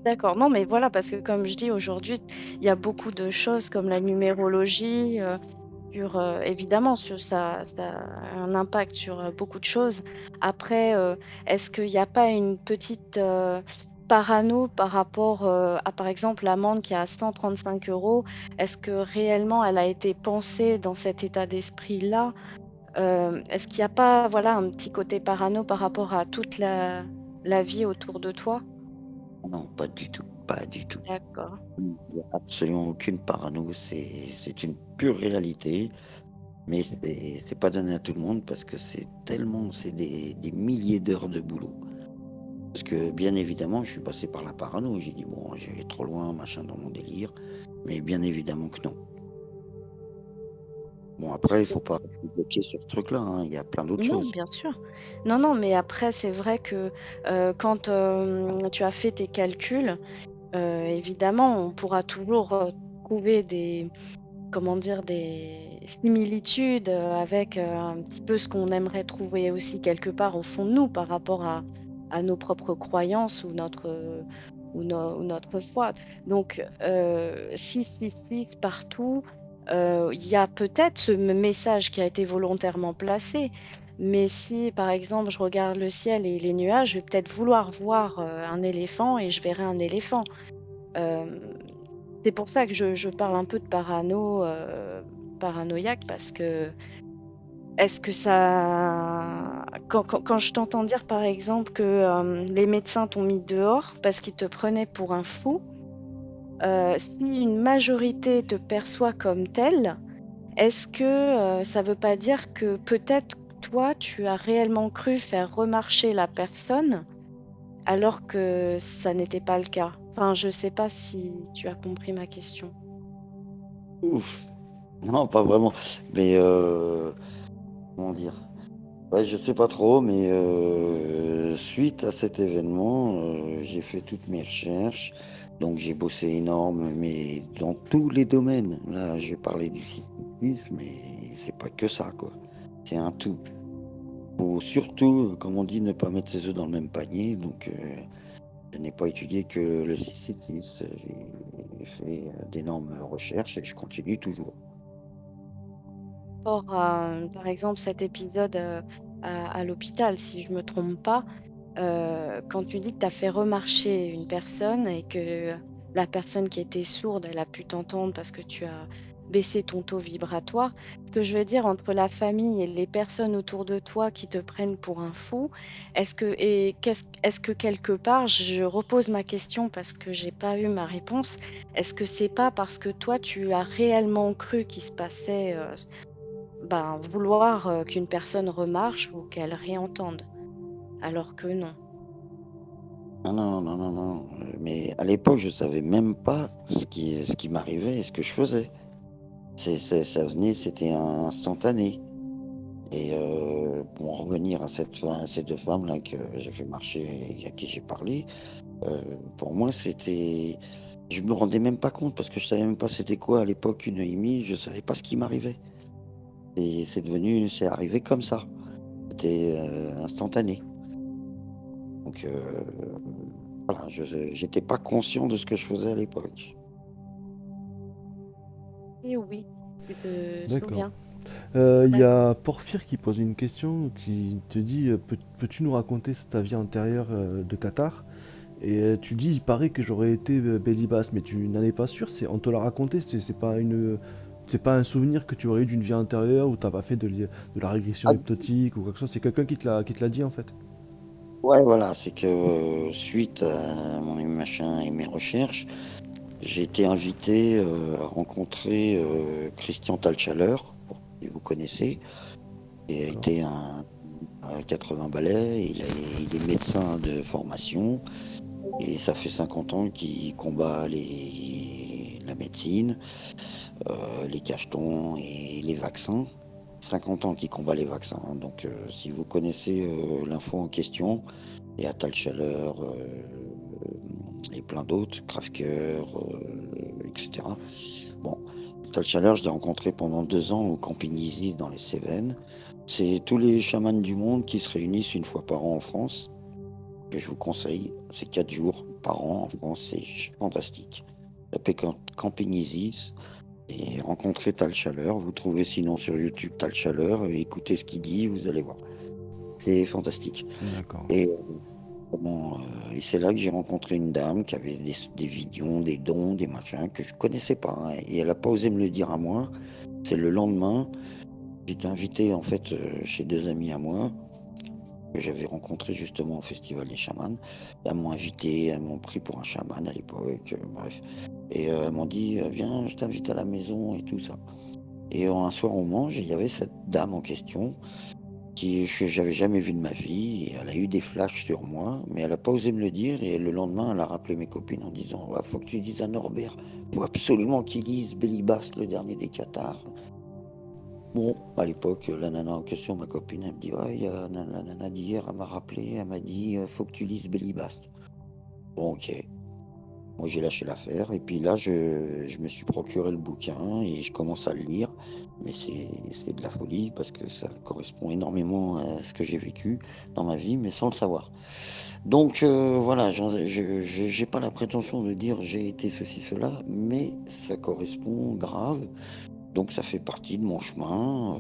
D'accord, non, mais voilà, parce que comme je dis, aujourd'hui, il y a beaucoup de choses comme la numérologie, évidemment, ça a un impact sur beaucoup de choses. Après, est-ce qu'il n'y a pas une petite parano par rapport à, par exemple, l'amende qui est à 135 €? Est-ce que réellement elle a été pensée dans cet état d'esprit-là? Est-ce qu'il n'y a pas, voilà, un petit côté parano par rapport à toute la vie autour de toi? Non, pas du tout, pas du tout. D'accord. Il y a absolument aucune parano, c'est une pure réalité, mais c'est pas donné à tout le monde parce que c'est des milliers d'heures de boulot. Parce que bien évidemment, je suis passé par la parano, j'ai dit: «Bon, j'ai trop loin, machin, dans mon délire», mais bien évidemment que non. Bon après, il faut pas rester bloqué sur ce truc-là, hein, il y a plein d'autres Non, choses. bien sûr. Non, non, mais après, c'est vrai que, quand, tu as fait tes calculs, évidemment, on pourra toujours, trouver des comment dire? Des similitudes, avec, un petit peu ce qu'on aimerait trouver aussi quelque part au fond de nous par rapport à nos propres croyances ou ou notre foi. Donc, 666 partout, il y a peut-être ce message qui a été volontairement placé, mais si, par exemple, je regarde le ciel et les nuages, je vais peut-être vouloir voir, un éléphant et je verrai un éléphant. Hem C'est pour ça que je parle un peu de paranoïaque parce que est-ce que ça quand je t'entends dire, par exemple, que, les médecins t'ont mis dehors parce qu'ils te prenaient pour un fou, si une majorité te perçoit comme tel, est-ce que, ça veut pas dire que peut-être toi, tu as réellement cru faire remarcher la personne alors que ça n'était pas le cas? Enfin, je sais pas si tu as compris ma question. Ouf! Non, pas vraiment, mais comment dire? Ouais, je sais pas trop, mais suite à cet événement, j'ai fait toutes mes recherches, donc j'ai bossé énorme, mais dans tous les domaines. Là, j'ai parlé du cyclisme, mais c'est pas que ça, quoi. C'est un tout. Faut surtout, comme on dit, ne pas mettre ses œufs dans le même panier. Donc, je n'ai pas étudié que le 666. J'ai fait d'énormes recherches et je continue toujours. Rapport à, par exemple, cet épisode à l'hôpital, si je me trompe pas, quand tu dis que tu as fait remarcher une personne et que la personne qui était sourde, elle a pu t'entendre parce que tu as baissé ton taux vibratoire, ce que je veux dire entre la famille et les personnes autour de toi qui te prennent pour un fou, est-ce que quelque part, je repose ma question parce que j'ai pas eu ma réponse, est-ce que c'est pas parce que toi tu as réellement cru qu'il se passait, ben, vouloir, qu'une personne remarche ou qu'elle réentende? Alors que non. Ah non, non, non, non. Mais à l'époque, je savais même pas ce qui m'arrivait et ce que je faisais. Ça venait, c'était instantané. Et pour en revenir à ces deux femmes-là que j'ai fait marcher et à qui j'ai parlé, pour moi, c'était. Je me rendais même pas compte parce que je savais même pas c'était quoi à l'époque une EMI, je savais pas ce qui m'arrivait. Et c'est arrivé comme ça. C'était instantané. Donc voilà, j'étais pas conscient de ce que je faisais à l'époque. Et oui, tu te D'accord. souviens. Il y D'accord. a Porphyre qui pose une question qui te dit peux-tu nous raconter ta vie antérieure de Qatar? Et tu dis il paraît que j'aurais été Belly Bass, mais tu n'en es pas sûr, on te l'a raconté, c'est pas un souvenir que tu aurais eu d'une vie antérieure où t'as pas fait de la régression Ah, hypnotique ou quoi que ce soit, c'est quelqu'un qui te l'a dit en fait. ouais, voilà, c'est que suite à mon machin et mes recherches, j'ai été invité à rencontrer Christian Talchaleur, si vous connaissez, et a D'accord. été à 80 balais. Il est médecin de formation et ça fait 50 ans qu'il combat la médecine, les cachetons et les vaccins. 50 ans qu'il combat les vaccins, hein. Donc, si vous connaissez l'info en question, il y a Talchaleur et plein d'autres, Krafker, etc. Bon, Talchaleur, je l'ai rencontré pendant 2 ans au Camping Easy dans les Cévennes. C'est tous les chamans du monde qui se réunissent une fois par an en France, que je vous conseille. C'est 4 jours par an en France, c'est fantastique. Tapez Camping Easy et rencontrez Talchaleur. Vous trouvez sinon sur YouTube Talchaleur et écoutez ce qu'il dit, vous allez voir. C'est fantastique. D'accord. Et et c'est là que j'ai rencontré une dame qui avait des visions, des dons, des machins que je connaissais pas, hein. Et elle a pas osé me le dire à moi. C'est le lendemain, j'étais invité en fait chez deux amis à moi que j'avais rencontrés justement au Festival des chamans. Elles m'ont invité, elles m'ont pris pour un chaman à l'époque, bref. Et elles m'ont dit viens, je t'invite à la maison et tout ça. Et un soir on mange et il y avait cette dame en question que j'avais jamais vue de ma vie. Et elle a eu des flashs sur moi, mais elle a pas osé me le dire. Et le lendemain, elle a rappelé mes copines en disant ouais, faut que tu dises à Norbert, faut absolument qu'il dise Belly Bass, le dernier des Qatars. Bon, à l'époque, la nana en question, ma copine, elle me dit ouais, il y a la nana d'hier, elle m'a rappelé, elle m'a dit faut que tu lises Belly Bass. Bon, ok. Moi, j'ai lâché l'affaire et puis là, je me suis procuré le bouquin et je commence à le lire. Mais c'est de la folie parce que ça correspond énormément à ce que j'ai vécu dans ma vie, mais sans le savoir. Donc voilà, j'ai pas la prétention de dire j'ai été ceci, cela, mais ça correspond grave. Donc ça fait partie de mon chemin.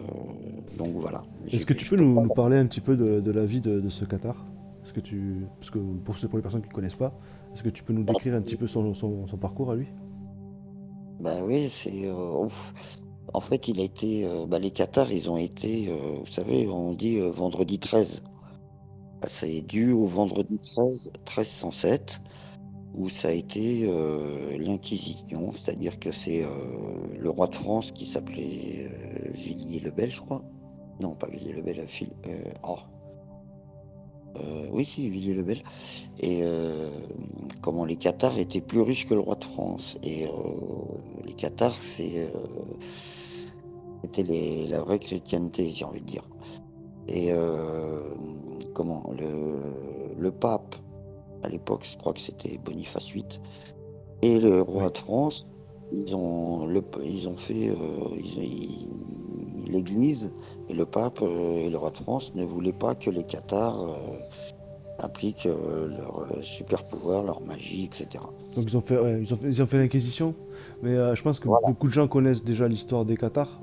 Donc voilà. Est-ce que tu Je peux peux pas. nous parler un petit peu de la vie de ce Qatar? Parce que pour les personnes qui ne connaissent pas, est-ce que tu peux nous décrire un petit peu son parcours à lui? Bah oui, c'est. Ouf. En fait, il a été. Les Qatars, ils ont été. Vous savez, on dit vendredi 13. Bah, c'est dû au vendredi 13, 1307, où ça a été l'Inquisition. C'est-à-dire que c'est le roi de France qui s'appelait Villiers-le-Bel, je crois. Non, pas Villiers-le-Bel, oui, si, Villiers-le-Bel. Et comment les Qatars étaient plus riches que le roi de France. Et les Qatars, c'était la vraie chrétienté, j'ai envie de dire. Et comment le pape, à l'époque, je crois que c'était Boniface VIII, et le roi Oui. de France, ils ont fait, l'Église et le pape et le roi de France ne voulaient pas que les Cathares appliquent leur super pouvoir, leur magie, etc. Donc ils ont fait l'Inquisition, mais je pense que Voilà. beaucoup de gens connaissent déjà l'histoire des Cathares.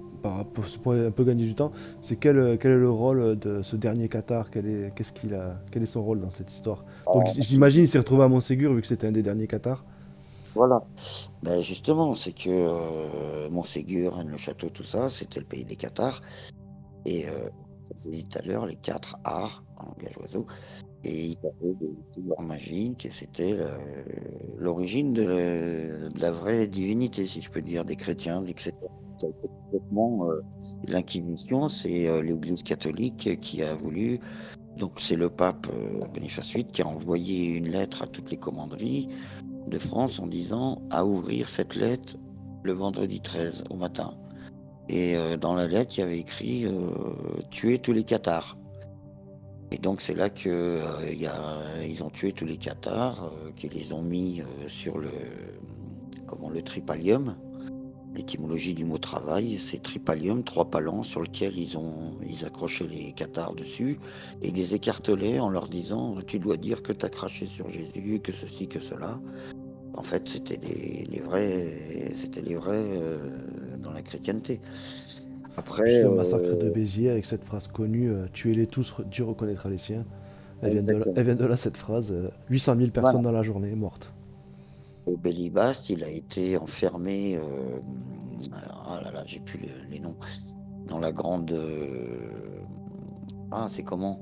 Pour un peu gagner du temps, c'est quel est le rôle de ce dernier Cathare? Quel est son rôle dans cette histoire? Donc j'imagine il s'est retrouvé à Montségur vu que c'était un des derniers Cathares. Voilà. Ben justement, c'est que Montségur, Rennes, le château, tout ça, c'était le pays des Cathares. Et comme je l'ai dit tout à l'heure, les 4 arts en langage oiseau. Et ils avaient des pouvoirs magiques, et c'était l'origine de la vraie divinité, si je peux dire, des chrétiens, etc. Ça a été complètement l'Inquisition, c'est l'Église catholique qui a voulu. Donc c'est le pape Boniface VIII qui a envoyé une lettre à toutes les commanderies de France en disant à ouvrir cette lettre le vendredi 13 au matin. Et dans la lettre, il y avait écrit tuer tous les Cathares. Et donc c'est là que ils ont tué tous les Cathares, qu'ils les ont mis sur le tripalium. L'étymologie du mot travail, c'est tripalium, 3 palans sur lesquels ils accrochaient les Cathares dessus et ils les écartelaient en leur disant tu dois dire que tu as craché sur Jésus, que ceci, que cela. En fait, c'était les vrais dans la chrétienté. Puis Après, le massacre de Béziers avec cette phrase connue, tuez-les tous, Dieu reconnaîtra les siens. exactement. Elle vient de là cette phrase, 800 000 Voilà. personnes dans la journée mortes. Et Bélibast, il a été enfermé, ah là là, j'ai plus les noms, dans la grande, ah c'est comment?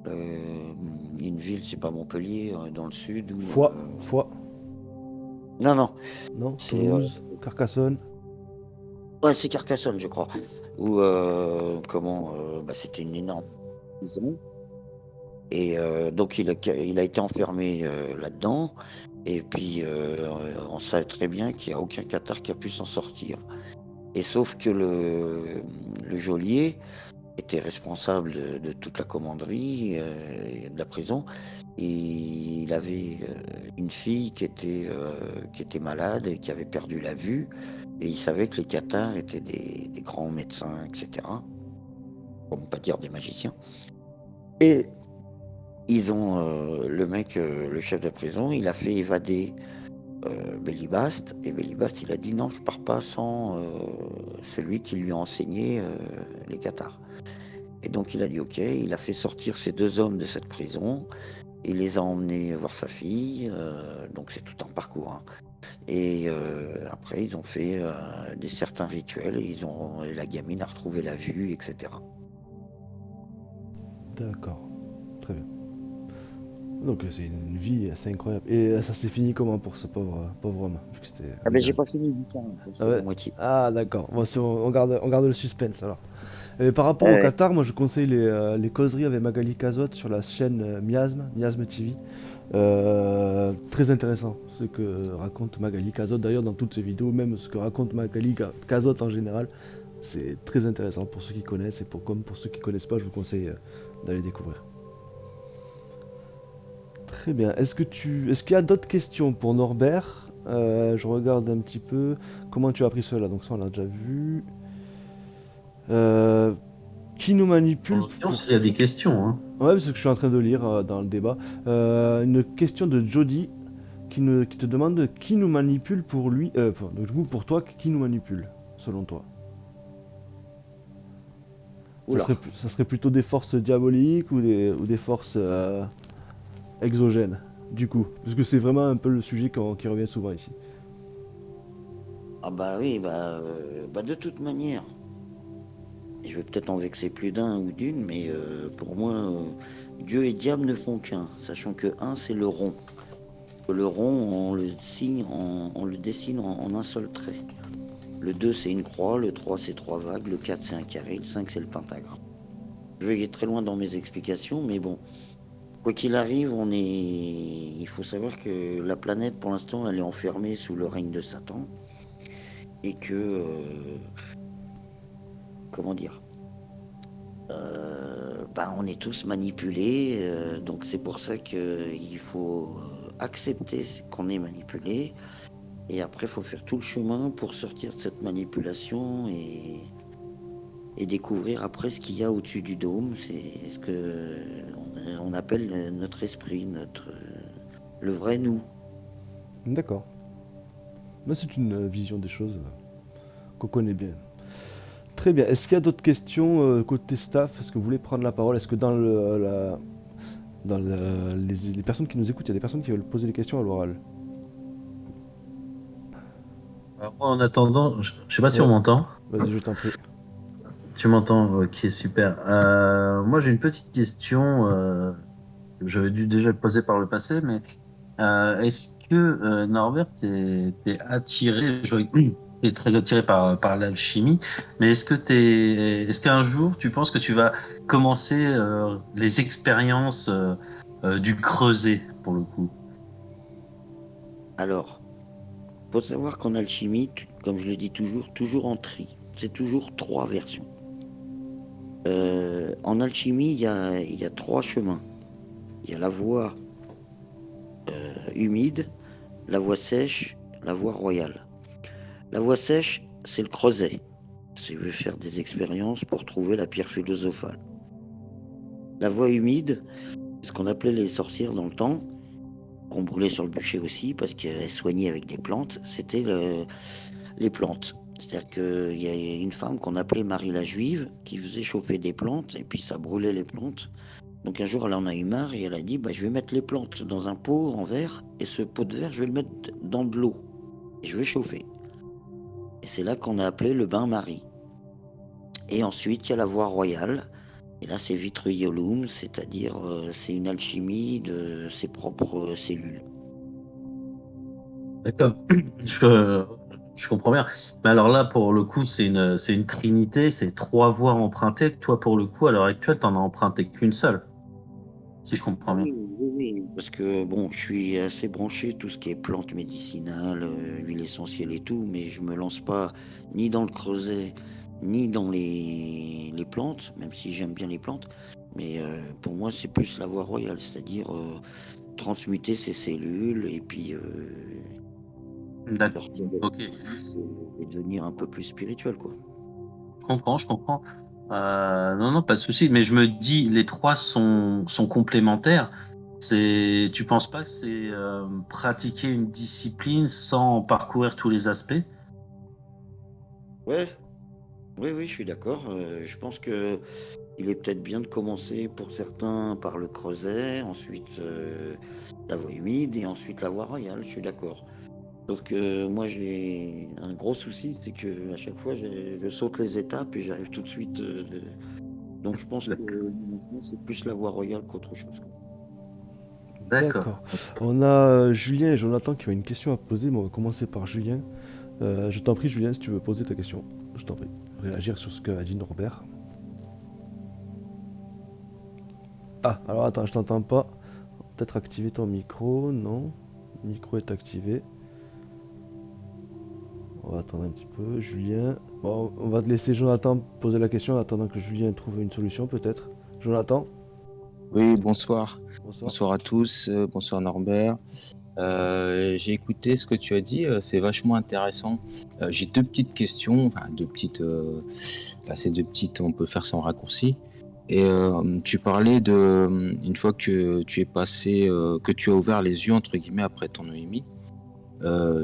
Une ville, c'est pas Montpellier, dans le sud ou Foix, non, non, c'est Toulouse, Carcassonne. ouais, c'est Carcassonne, je crois. Ou c'était une énorme prison. Et donc il a été enfermé là-dedans. Et puis on savait très bien qu'il n'y a aucun Cathare qui a pu s'en sortir. Et sauf que le geôlier était responsable de toute la commanderie et de la prison. Et il avait une fille qui était malade et qui avait perdu la vue. Et il savait que les Cathares étaient des grands médecins, etc. Pour ne pas dire des magiciens. Et ils ont le chef de prison, il a fait évader Bélibast, et Bélibast il a dit non, je pars pas sans celui qui lui a enseigné les Cathares. Et donc il a dit ok, il a fait sortir ces 2 hommes de cette prison, il les a emmenés voir sa fille, donc c'est tout un parcours. Hein. Et après ils ont fait certains rituels et la gamine a retrouvé la vue, etc. D'accord, très bien. Donc c'est une vie assez incroyable. Et ça s'est fini comment pour ce pauvre homme vu que c'était Ah ben j'ai pas fini du ça, c'est Ah ouais. la moitié. Ah d'accord, bon, on garde le suspense alors. Et par rapport au Qatar, moi je conseille les causeries avec Magali Cazotte sur la chaîne Miasme TV. Très intéressant ce que raconte Magali Cazotte d'ailleurs dans toutes ses vidéos, même ce que raconte Magali Cazotte en général. C'est très intéressant pour ceux qui connaissent et comme pour ceux qui connaissent pas, je vous conseille d'aller découvrir. Très bien. Est-ce qu'il y a d'autres questions pour Norbert? Je regarde un petit peu. Comment tu as appris cela? Donc ça on l'a déjà vu. Qui nous manipule? En l'occurrence, il y a des questions. Hein. Ouais, c'est ce que je suis en train de lire dans le débat. Une question de Jody qui te demande qui nous manipule pour lui. Donc, du coup, pour toi, qui nous manipule, selon toi? Oula. Ça serait plutôt des forces diaboliques ou des forces exogènes, du coup? Parce que c'est vraiment un peu le sujet qui revient souvent ici. Ah bah oui, de toute manière, je vais peut-être en vexer plus d'un ou d'une, mais pour moi, Dieu et diable ne font qu'un, sachant que un c'est le rond. Le rond, on le dessine en un seul trait. Le 2 c'est une croix, le 3 c'est 3 vagues, le 4 c'est un carré, le 5 c'est le pentagramme. Je vais aller très loin dans mes explications, mais bon, quoi qu'il arrive, il faut savoir que la planète pour l'instant elle est enfermée sous le règne de Satan. Et que, comment dire, on est tous manipulés, donc c'est pour ça qu'il faut accepter qu'on est manipulé, et après il faut faire tout le chemin pour sortir de cette manipulation et découvrir après ce qu'il y a au-dessus du dôme. C'est ce que on appelle notre esprit, le vrai nous. D'accord. Mais c'est une vision des choses qu'on connaît bien. Très bien. Est-ce qu'il y a d'autres questions côté staff? Est-ce que vous voulez prendre la parole? Est-ce que les personnes qui nous écoutent, il y a des personnes qui veulent poser des questions à l'oral? Alors, moi, en attendant, je sais pas si Ouais. on m'entend. Vas-y, je t'en prie. Tu m'entends? Ok, super. Moi, j'ai une petite question. Que j'avais dû déjà le poser par le passé, mais est-ce que Norbert, t'es attiré, t'es très attiré par l'alchimie, mais est-ce qu'un jour tu penses que tu vas commencer les expériences du creuset pour le coup? Alors, faut savoir qu'en alchimie, comme je le dis toujours en tri. C'est toujours 3 versions. En alchimie, il y a 3 chemins. Il y a la voie humide, la voie sèche, la voie royale. La voie sèche, c'est le creuset. C'est je vais faire des expériences pour trouver la pierre philosophale. La voie humide, c'est ce qu'on appelait les sorcières dans le temps, qu'on brûlait sur le bûcher aussi, parce qu'elles soignaient avec des plantes, c'était les plantes. C'est-à-dire qu'il y a une femme qu'on appelait Marie la Juive, qui faisait chauffer des plantes, et puis ça brûlait les plantes. Donc un jour, elle en a eu marre, et elle a dit, je vais mettre les plantes dans un pot en verre, et ce pot de verre, je vais le mettre dans de l'eau, et je vais chauffer. Et c'est là qu'on a appelé le bain Marie. Et ensuite, il y a la voie royale. Et là, c'est Vitruyolum, c'est-à-dire c'est une alchimie de ses propres cellules. D'accord. Je, je comprends bien. Mais alors là, pour le coup, c'est une trinité, c'est 3 voies empruntées. Toi, pour le coup, à l'heure actuelle, t'en as emprunté qu'une seule, si je Ah comprends bien. oui, oui, oui, parce que bon, je suis assez branché tout ce qui est plantes médicinales, huiles essentielles et tout, mais je me lance pas ni dans le creuset, ni dans les plantes, même si j'aime bien les plantes. Mais pour moi, c'est plus la voie royale, c'est-à-dire transmuter ces cellules et puis D'accord. sortir de Ok. la matrice et devenir un peu plus spirituel, quoi. Je comprends, je comprends. Non, non, pas de souci. Mais je me dis, les trois sont complémentaires. Tu penses pas que c'est pratiquer une discipline sans parcourir tous les aspects? Ouais, oui, oui, je suis d'accord. Je pense que il est peut-être bien de commencer pour certains par le creuset, ensuite la voie humide et ensuite la voie royale. Je suis d'accord. Sauf que moi j'ai un gros souci, c'est que à chaque fois je saute les étapes et j'arrive tout de suite. Donc je pense que maintenant c'est plus la voie royale qu'autre chose, quoi. D'accord. D'accord. On a Julien et Jonathan qui ont une question à poser, mais on va commencer par Julien. Je t'en prie, Julien, si tu veux poser ta question. Je t'en prie. Réagir sur ce qu'a dit Norbert. Ah, alors attends, je t'entends pas. Peut-être activer ton micro. Non. Le micro est activé. On va attendre un petit peu. Julien. Bon, on va te laisser Jonathan poser la question en attendant que Julien trouve une solution, peut-être. Jonathan, Oui, bonsoir. bonsoir. Bonsoir à tous. Bonsoir Norbert. J'ai écouté ce que tu as dit. C'est vachement intéressant. J'ai 2 petites questions. Enfin, 2 petites. Enfin, c'est 2 petites. On peut faire sans raccourci. Et tu parlais de une fois que tu es passé, que tu as ouvert les yeux entre guillemets après ton EMI,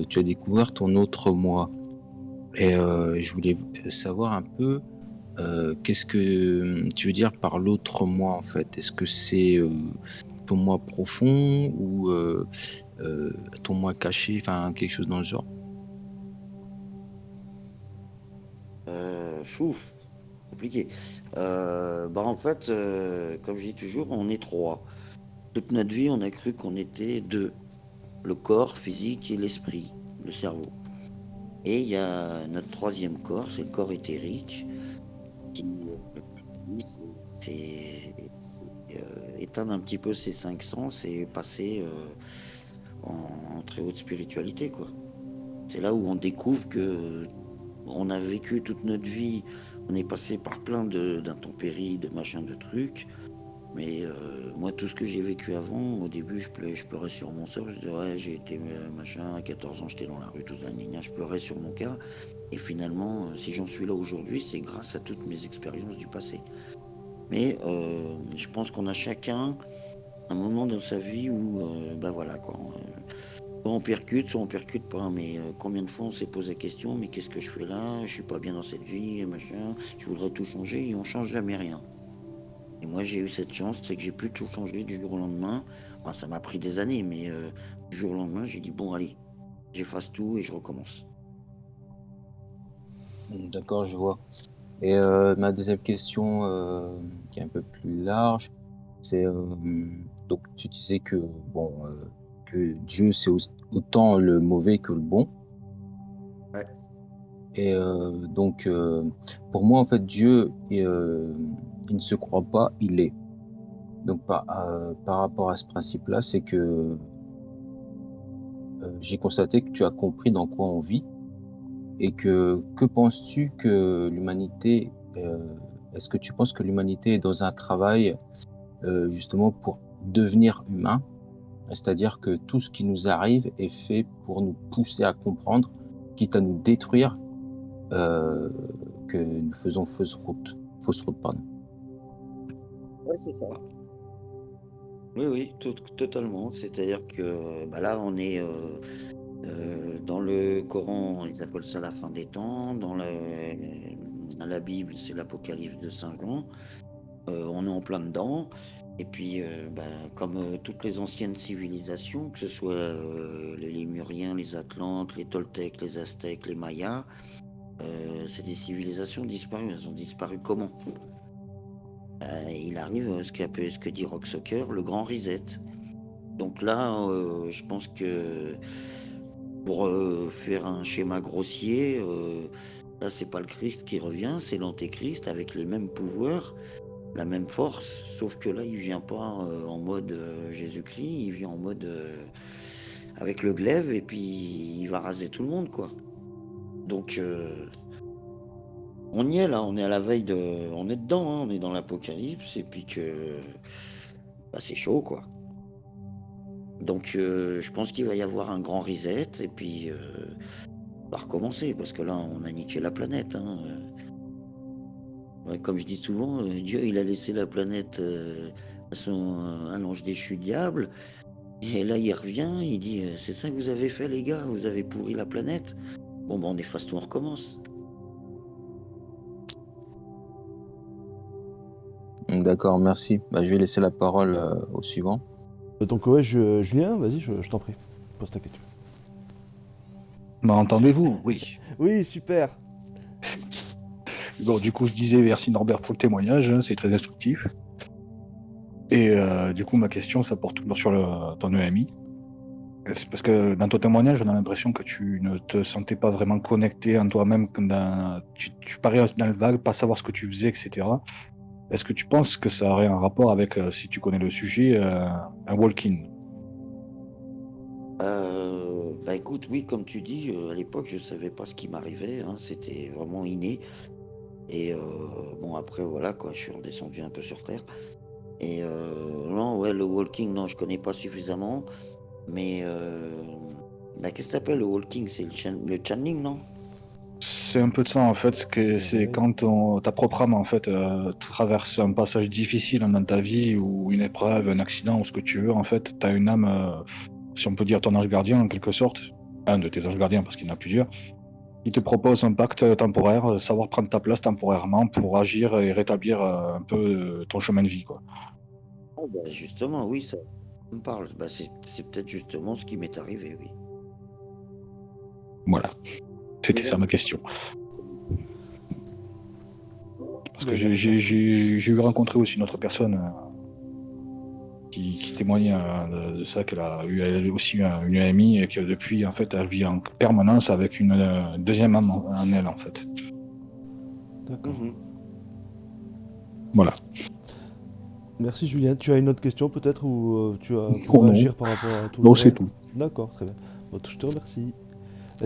tu as découvert ton autre moi. Et je voulais savoir un peu. Qu'est-ce que tu veux dire par l'autre moi en fait? Est-ce que c'est ton moi profond ou ton moi caché, enfin quelque chose dans le genre? Chouf, compliqué. En fait, comme je dis toujours, on est 3. Toute notre vie, on a cru qu'on était 2. Le corps physique et l'esprit, le cerveau. Et il y a notre 3e corps, c'est le corps éthérique, qui lui, éteindre un petit peu ses 5 sens et passer en très haute spiritualité, quoi. C'est là où on découvre que on a vécu toute notre vie, on est passé par plein d'intempéries, de machins, de trucs. Mais moi, tout ce que j'ai vécu avant, au début, je pleurais sur mon sort. Je disais, ouais, j'ai été machin, à 14 ans, j'étais dans la rue, tout ça, gna gna, je pleurais sur mon cas. Et finalement, si j'en suis là aujourd'hui, c'est grâce à toutes mes expériences du passé. Mais je pense qu'on a chacun un moment dans sa vie où, bah voilà, quoi, soit on percute pas. Mais combien de fois on s'est posé la question, mais qu'est-ce que je fais là? Je suis pas bien dans cette vie, machin. Je voudrais tout changer et on change jamais rien. Et moi, j'ai eu cette chance, c'est que j'ai pu tout changer du jour au lendemain. Enfin, ça m'a pris des années, mais du jour au lendemain, j'ai dit bon, allez, j'efface tout et je recommence. D'accord, je vois. Et ma deuxième question, qui est un peu plus large, c'est donc tu disais que bon, que Dieu c'est autant le mauvais que le bon. Ouais. Et donc pour moi en fait Dieu il ne se croit pas, il est. Donc par rapport à ce principe-là, c'est que j'ai constaté que tu as compris dans quoi on vit et que penses-tu que l'humanité est-ce que tu penses que l'humanité est dans un travail justement pour devenir humain? C'est-à-dire que tout ce qui nous arrive est fait pour nous pousser à comprendre, quitte à nous détruire, que nous faisons fausse route, pardon. Ouais, c'est ça. Oui, oui, totalement. C'est-à-dire que bah là, on est dans le Coran, ils appellent ça la fin des temps. Dans la Bible, c'est l'Apocalypse de Saint Jean. On est en plein dedans. Et puis, bah, comme toutes les anciennes civilisations, que ce soit les Lémuriens, les Atlantes, les Toltecs, les Aztèques, les Mayas, c'est des civilisations disparues. Elles ont disparu comment? Il arrive ce que dit Rock Soccer, le grand reset. Donc là, je pense que pour faire un schéma grossier, là, c'est pas le Christ qui revient, c'est l'Antéchrist avec les mêmes pouvoirs, la même force, sauf que là, il vient pas en mode Jésus-Christ, il vient en mode avec le glaive et puis il va raser tout le monde, quoi. Donc, on y est là, on est à la veille de. On est dedans, hein, on est dans l'apocalypse et puis que. Bah, c'est chaud, quoi. Donc, je pense qu'il va y avoir un grand reset et puis on va recommencer parce que là, on a niqué la planète, hein. Ouais, comme je dis souvent, Dieu, il a laissé la planète à l'ange déchu diable. Et là, il revient, il dit c'est ça que vous avez fait, les gars, vous avez pourri la planète. Bon, ben, on efface tout, on recommence. D'accord, merci. Bah, je vais laisser la parole au suivant. Donc ouais, Julien, vas-y, je t'en prie, pose ta question. M'entendez-vous? Oui. Oui, super. Bon, du coup, je disais merci Norbert pour le témoignage, hein, c'est très instructif. Et du coup, ma question, ça porte toujours sur ton EMI. C'est parce que dans ton témoignage, on a l'impression que tu ne te sentais pas vraiment connecté en toi-même, tu parais dans le vague, pas savoir ce que tu faisais, etc. Est-ce que tu penses que ça aurait un rapport avec, si tu connais le sujet, un walk-in? Bah écoute, oui, comme tu dis, à l'époque, je savais pas ce qui m'arrivait, hein, c'était vraiment inné. Et bon, après, voilà, quoi, je suis redescendu un peu sur Terre. Et non, ouais, le walking, non, je connais pas suffisamment. Mais bah, qu'est-ce que t'appelles le walking? C'est le channeling, non? C'est un peu de ça en fait, c'est quand ta propre âme en fait traverse un passage difficile dans ta vie ou une épreuve, un accident ou ce que tu veux, en fait, tu as une âme, si on peut dire ton ange gardien en quelque sorte, un de tes anges gardiens parce qu'il y en a plusieurs, qui te propose un pacte temporaire, savoir prendre ta place temporairement pour agir et rétablir un peu ton chemin de vie, quoi. Oh, bah, justement, oui, ça me parle. Bah, c'est peut-être justement ce qui m'est arrivé, oui. Voilà, c'était ça ma question. Parce que j'ai eu rencontré aussi une autre personne qui témoignait de ça, qu'elle a eu elle aussi une amie et que depuis, en fait, elle vit en permanence avec une deuxième âme en elle, en fait. D'accord. Voilà. Merci Julien. Tu as une autre question peut-être ou tu as Oh, pour non. réagir par rapport à tout? Non, Ouais. c'est tout. D'accord, très bien. Bon, je te remercie.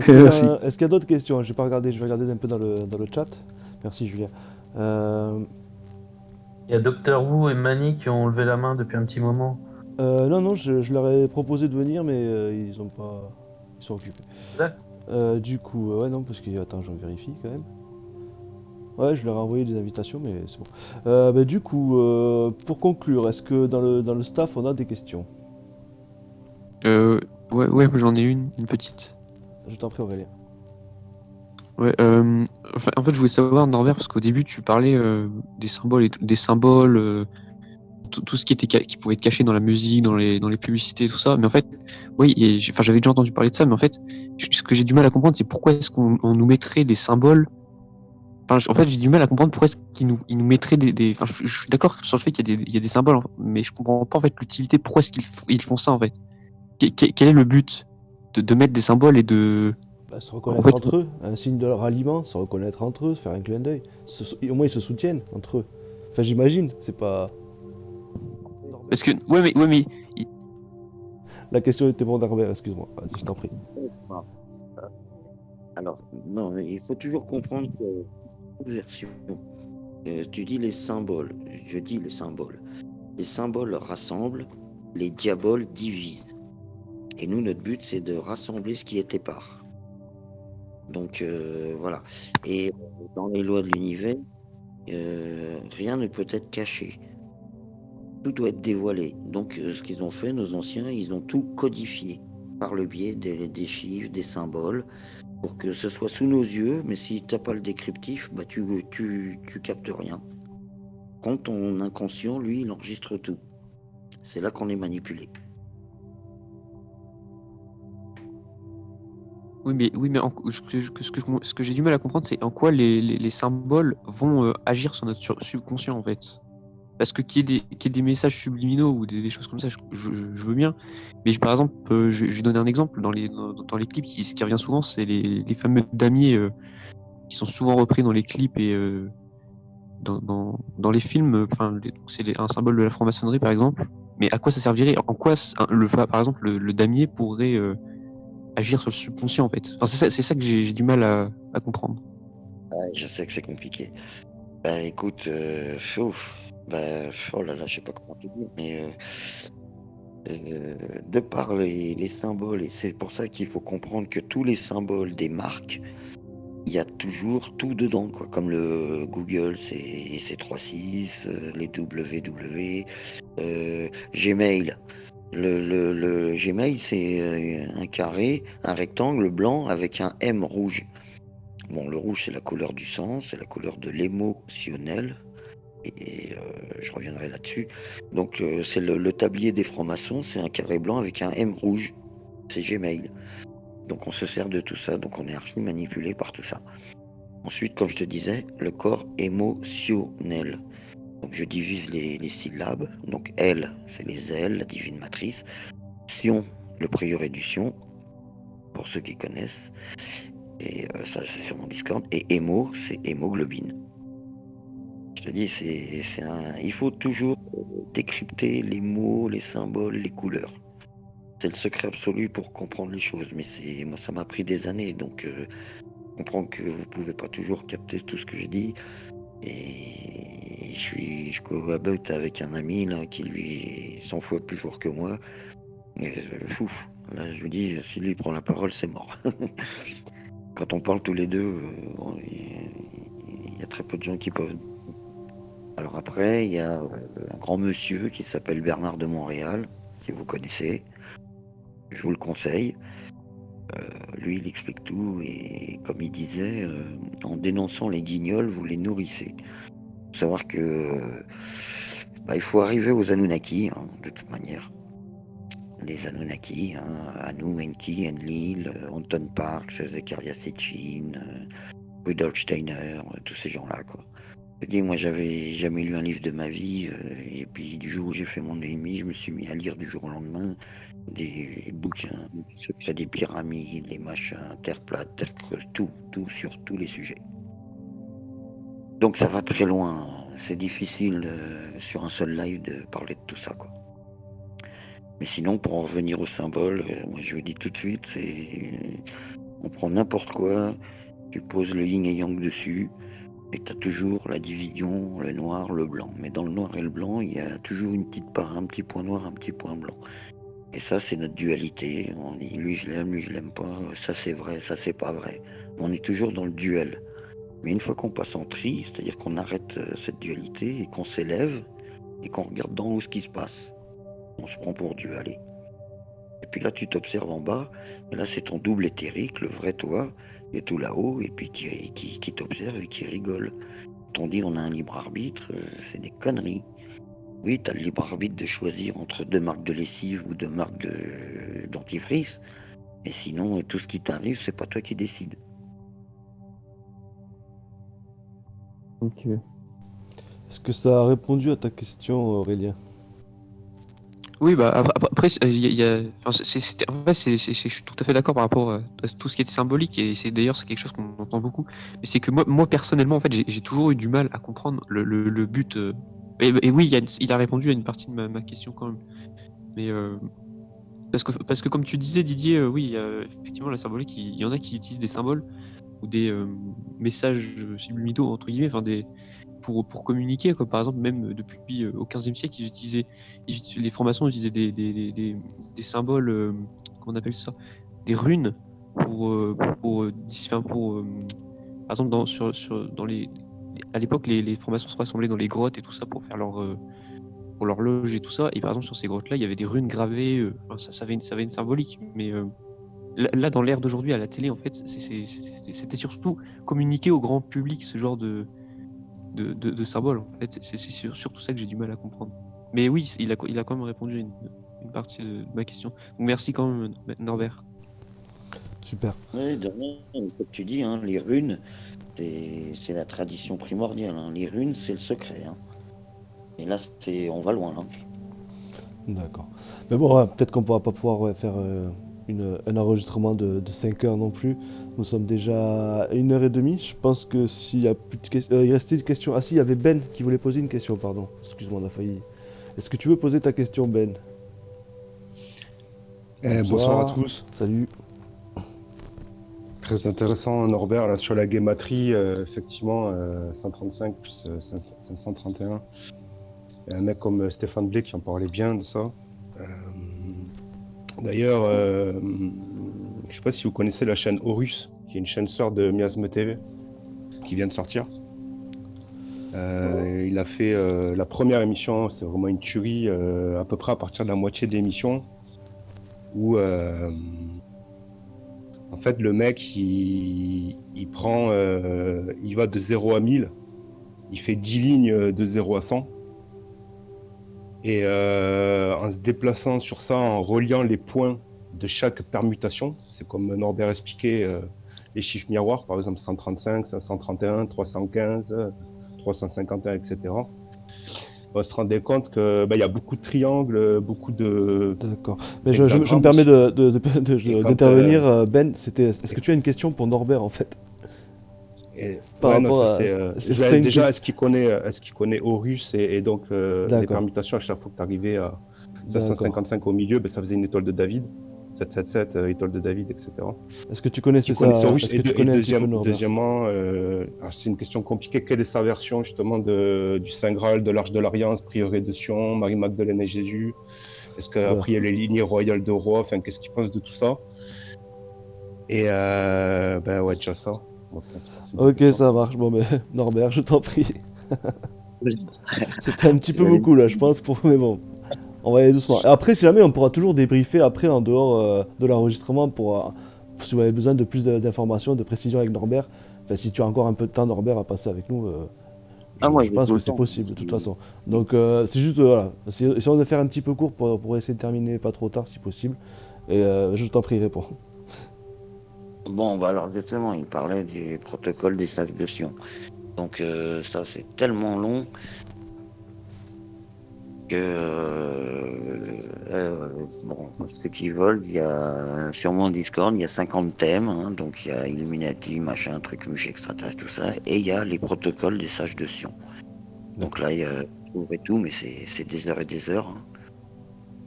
Merci. Est-ce qu'il y a d'autres questions? J'ai pas regardé, je vais regarder un peu dans le chat. Merci Julien. Il y a Docteur Wu et Manny qui ont levé la main depuis un petit moment. Non, je leur ai proposé de venir, mais ils sont occupés. Du coup, ouais, non, parce que, attends, j'en vérifie quand même. Ouais, je leur ai envoyé des invitations, mais c'est bon. Bah, du coup, pour conclure, est-ce que dans le staff, on a des questions? Ouais, j'en ai une petite. Je t'en prie, Aurélien. Ouais, en fait, je voulais savoir, Norbert, parce qu'au début, tu parlais des symboles et des symboles, tout ce qui qui pouvait être caché dans la musique, dans les publicités, tout ça. Mais en fait, oui, enfin, j'avais déjà entendu parler de ça, mais en fait, ce que j'ai du mal à comprendre, c'est pourquoi est-ce qu'on nous mettrait des symboles. Enfin, en fait, j'ai du mal à comprendre pourquoi est-ce qu'ils nous mettraient Enfin, je suis d'accord sur le fait qu'il y a des symboles, mais je comprends pas en fait l'utilité. Pourquoi est-ce ils font ça en fait? Quel est le but de mettre des symboles et de. Bah, se En reconnaître fait, entre eux, un signe de leur aliment, se reconnaître entre eux, faire un clin d'œil. Au moins, ils se soutiennent entre eux. Enfin, j'imagine, c'est pas... parce que ouais, mais La question était pour Norbert, excuse-moi. Vas-y, je t'en prie. Alors, non, il faut toujours comprendre qu'il y a deux versions. Tu dis les symboles, je dis les symboles. Les symboles rassemblent, les diaboles divisent. Et nous, notre but, c'est de rassembler ce qui est épars. Donc, voilà. Et dans les lois de l'univers, rien ne peut être caché. Tout doit être dévoilé. Donc, ce qu'ils ont fait, nos anciens, ils ont tout codifié par le biais des chiffres, des symboles, pour que ce soit sous nos yeux, mais si tu n'as pas le décryptif, bah tu captes rien. Quand ton inconscient, lui, il enregistre tout. C'est là qu'on est manipulé. oui, mais ce que j'ai du mal à comprendre, c'est en quoi les symboles vont agir sur notre subconscient en fait. Parce que qu'il y ait des messages subliminaux ou des choses comme ça, je veux bien. Mais par exemple, je vais donner un exemple. Dans les clips, ce qui revient souvent, c'est les fameux damiers qui sont souvent repris dans les clips et dans les films. Enfin, c'est un symbole de la franc-maçonnerie, par exemple. Mais à quoi ça servirait? En quoi, par exemple, le damier pourrait agir sur le subconscient, en fait? Enfin, c'est ça que j'ai du mal à comprendre. Ouais, je sais que c'est compliqué. Bah écoute, oh là là, je sais pas comment te dire, mais de par les symboles, et c'est pour ça qu'il faut comprendre que tous les symboles des marques, il y a toujours tout dedans, quoi. Comme le Google, c'est 36, les www, Gmail. Le Gmail, c'est un carré, un rectangle blanc avec un M rouge. Bon, le rouge, c'est la couleur du sang, c'est la couleur de l'émotionnel. Et je reviendrai là-dessus. Donc, c'est le tablier des francs-maçons, c'est un carré blanc avec un M rouge. C'est Gmail. Donc, on se sert de tout ça. Donc, on est archi manipulé par tout ça. Ensuite, comme je te disais, le corps émotionnel. Donc, je divise les syllabes. Donc, L, c'est les ailes, la divine matrice. Sion, le prieuré du Sion, pour ceux qui connaissent. Et ça, c'est sur mon Discord. Et hémo, c'est hémoglobine. Je te dis, il faut toujours décrypter les mots, les symboles, les couleurs. C'est le secret absolu pour comprendre les choses. Mais moi, ça m'a pris des années. Donc, comprendre que vous pouvez pas toujours capter tout ce que je dis. Et je cohabite avec un ami là, qui lui est 100 fois plus fort que moi. Fouf. Là, je vous dis, si lui prend la parole, c'est mort. Quand on parle tous les deux, il y a très peu de gens qui peuvent. Alors après, il y a un grand monsieur qui s'appelle Bernard de Montréal, si vous connaissez. Je vous le conseille. Lui, il explique tout et comme il disait, en dénonçant les guignols, vous les nourrissez. Il faut savoir que il faut arriver aux Anunnaki, hein, de toute manière. Les Anunnaki, hein, Anu, Enki, Enlil, Anton Parks, Zecharia Sitchin, Rudolf Steiner, tous ces gens-là, quoi. Je dis, moi, j'avais jamais lu un livre de ma vie, et puis du jour où j'ai fait mon EMI, je me suis mis à lire du jour au lendemain des bouquins, le secret des pyramides, les machins, terre plate, terre creuse, tout sur tous les sujets. Donc ça va très loin, c'est difficile sur un seul live de parler de tout ça, quoi. Mais sinon, pour en revenir au symbole, moi je vous dis tout de suite, on prend n'importe quoi, tu poses le yin et yang dessus, et tu as toujours la division, le noir, le blanc. Mais dans le noir et le blanc, il y a toujours une petite part, un petit point noir, un petit point blanc. Et ça, c'est notre dualité. On dit lui je l'aime pas, ça c'est vrai, ça c'est pas vrai. On est toujours dans le duel. Mais une fois qu'on passe en tri, c'est-à-dire qu'on arrête cette dualité et qu'on s'élève et qu'on regarde d'en haut ce qui se passe, on se prend pour Dieu, allez. Et puis là, tu t'observes en bas, et là, c'est ton double éthérique, le vrai toi, qui est tout là-haut, et puis qui t'observe et qui rigole. Quand on dit on a un libre arbitre, c'est des conneries. Oui, tu as le libre arbitre de choisir entre 2 marques de lessive ou 2 marques dentifrice, mais sinon, tout ce qui t'arrive, c'est pas toi qui décides. Ok. Est-ce que ça a répondu à ta question, Aurélien? Oui, bah après, enfin, en fait, je suis tout à fait d'accord par rapport à tout ce qui est symbolique, et c'est quelque chose qu'on entend beaucoup. Mais c'est que moi personnellement, en fait, j'ai toujours eu du mal à comprendre le but. Et oui, il a répondu à une partie de ma question quand même. Mais parce que comme tu disais, Didier, oui, effectivement, la symbolique, il y en a qui utilisent des symboles ou des messages subliminaux, entre guillemets, enfin pour communiquer, quoi. Par exemple, même depuis au XVe siècle, les francs-maçons utilisaient des symboles, comment on appelle ça, des runes par exemple, à l'époque, les francs-maçons se rassemblaient dans les grottes et tout ça pour faire pour leur loge et tout ça. Et par exemple, sur ces grottes-là, il y avait des runes gravées. Enfin, ça avait une symbolique. Mais là, dans l'ère d'aujourd'hui, à la télé, en fait, c'était surtout communiquer au grand public ce genre de symboles. En fait, c'est surtout ça que j'ai du mal à comprendre. Mais oui, il a quand même répondu à une partie de ma question. Donc merci quand même, Norbert. Super. Oui, de rien, comme tu dis, hein, les runes, c'est la tradition primordiale. Hein. Les runes, c'est le secret. Hein. Et là, on va loin. Hein. D'accord. Mais bon, ouais, peut-être qu'on pourra pas pouvoir faire un enregistrement de 5 heures non plus. Nous sommes déjà à 1h30. Je pense que s'il y a plus de questions. Il restait une question. Ah si, il y avait Ben qui voulait poser une question, pardon. Excuse-moi, on a failli. Est-ce que tu veux poser ta question, Ben? Bonsoir à tous. Salut. Très intéressant, Norbert, là sur la guématrie, effectivement, 135 plus 531. Il y a un mec comme Stéphane Blé qui en parlait bien de ça. D'ailleurs, je ne sais pas si vous connaissez la chaîne Horus, qui est une chaîne sœur de Miasme TV, qui vient de sortir. Il a fait la première émission, c'est vraiment une tuerie, à peu près à partir de la moitié de l'émission, où en fait le mec il prend, il va de 0 à 1000, il fait 10 lignes de 0 à 100, et en se déplaçant sur ça, en reliant les points de chaque permutation, c'est comme Norbert expliquait, les chiffres miroirs, par exemple 135, 531, 315, 351, etc. On se rendait compte que y a beaucoup de triangles, beaucoup de... D'accord. Mais je me permets d'intervenir, Ben. Est-ce que tu as une question pour Norbert, en fait? Déjà, est-ce qu'il connaît Horus et donc les permutations à chaque fois que tu arrivais à 555 au milieu, ça faisait une étoile de David, 777, étoile de David, etc. Est-ce que tu connaissais ça? Horus deuxièmement, c'est une question compliquée. Quelle est sa version justement du Saint Graal, de l'Arche de l'Alliance, Prieuré de Sion, Marie-Magdeleine et Jésus? Est-ce qu'après il y a les lignées royales de roi? Enfin, qu'est-ce qu'il pense de tout ça? Et ouais, déjà ça. Ok, ça marche. Bon, mais Norbert, je t'en prie. C'était un petit peu beaucoup là, je pense, mais bon, on va aller doucement. Et après, si jamais, on pourra toujours débriefer après en dehors de l'enregistrement si vous avez besoin de plus d'informations, de précisions avec Norbert. Enfin, si tu as encore un peu de temps, Norbert, à passer avec nous, je pense que c'est possible de toute façon. Donc, c'est juste, voilà, essayons de faire un petit peu court pour essayer de terminer pas trop tard si possible. Et je t'en prie, réponds. Bon, alors justement, il parlait du protocole des sages de Sion. Donc ça, c'est tellement long que ceux qui veulent, il y a sur mon Discord, il y a 50 thèmes, hein, donc il y a Illuminati, machin, truc, muche, extraterrestre, tout ça, et il y a les protocoles des sages de Sion. Donc là, vous trouverez tout, mais c'est des heures et des heures. Hein.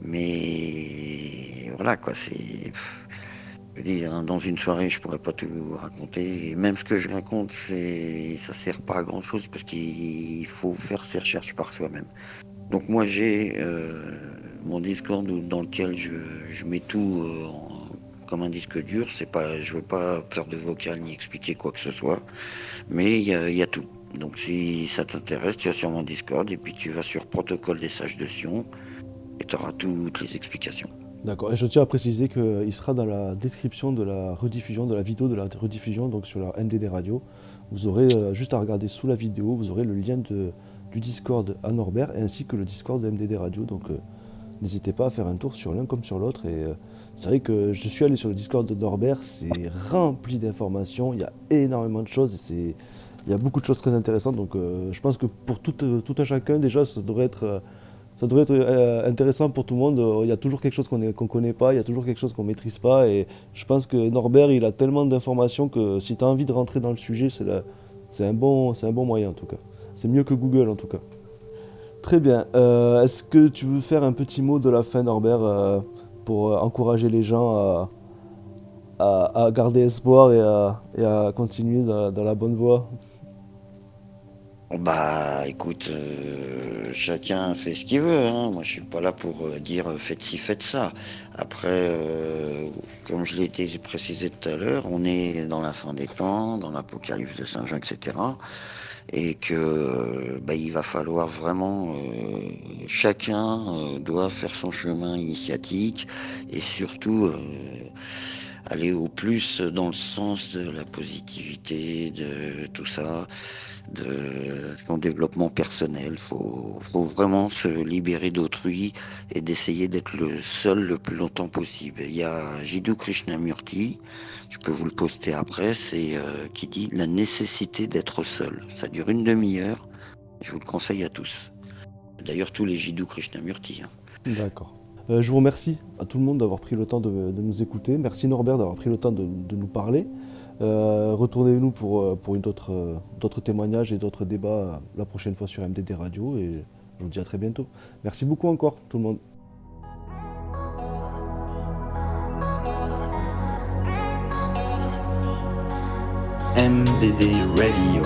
Mais voilà, quoi, c'est... Je dis, hein, dans une soirée, je pourrais pas tout raconter. Et même ce que je raconte, ça sert pas à grand chose parce qu'il faut faire ses recherches par soi-même. Donc moi j'ai mon Discord dans lequel je mets tout comme un disque dur. C'est pas, je veux pas faire de vocal ni expliquer quoi que ce soit, mais il y a tout. Donc si ça t'intéresse, tu vas sur mon Discord et puis tu vas sur Protocole des Sages de Sion et tu auras toutes les explications. D'accord, et je tiens à préciser qu'il sera dans la description de la rediffusion, de la vidéo de la rediffusion, donc sur la MDD Radio. Vous aurez juste à regarder sous la vidéo, vous aurez le lien du Discord à Norbert ainsi que le Discord de MDD Radio. Donc n'hésitez pas à faire un tour sur l'un comme sur l'autre. Et c'est vrai que je suis allé sur le Discord de Norbert, c'est rempli d'informations, il y a énormément de choses et il y a beaucoup de choses très intéressantes. Donc je pense que pour tout un chacun, déjà, ça devrait être intéressant pour tout le monde. Il y a toujours quelque chose qu'on ne connaît pas, il y a toujours quelque chose qu'on ne maîtrise pas. Et je pense que Norbert, il a tellement d'informations que si tu as envie de rentrer dans le sujet, c'est un bon moyen en tout cas. C'est mieux que Google en tout cas. Très bien. Est-ce que tu veux faire un petit mot de la fin, Norbert, pour encourager les gens à garder espoir et à continuer dans la bonne voie? Bah écoute, chacun fait ce qu'il veut, hein. Moi je suis pas là pour dire faites ci, faites ça. Après, comme je l'ai été précisé tout à l'heure, on est dans la fin des temps, dans l'Apocalypse de Saint Jean, etc. Et que il va falloir vraiment, chacun doit faire son chemin initiatique et surtout aller au plus dans le sens de la positivité, de tout ça, de son développement personnel. Faut vraiment se libérer d'autrui et d'essayer d'être le seul le plus longtemps possible. Il y a Jiddu Krishnamurti, je peux vous le poster après, c'est qui dit la nécessité d'être seul. Ça dure une demi-heure, je vous le conseille à tous. D'ailleurs tous les Jiddu Krishnamurti. D'accord. Je vous remercie à tout le monde d'avoir pris le temps de nous écouter. Merci Norbert d'avoir pris le temps de nous parler. Retournez-nous pour d'autres témoignages et d'autres débats la prochaine fois sur MDD Radio et je vous dis à très bientôt. Merci beaucoup encore tout le monde. MDD Radio,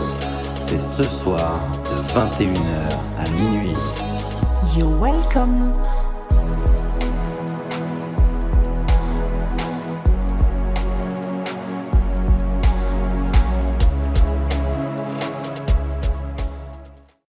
c'est ce soir de 21h à minuit. You're welcome.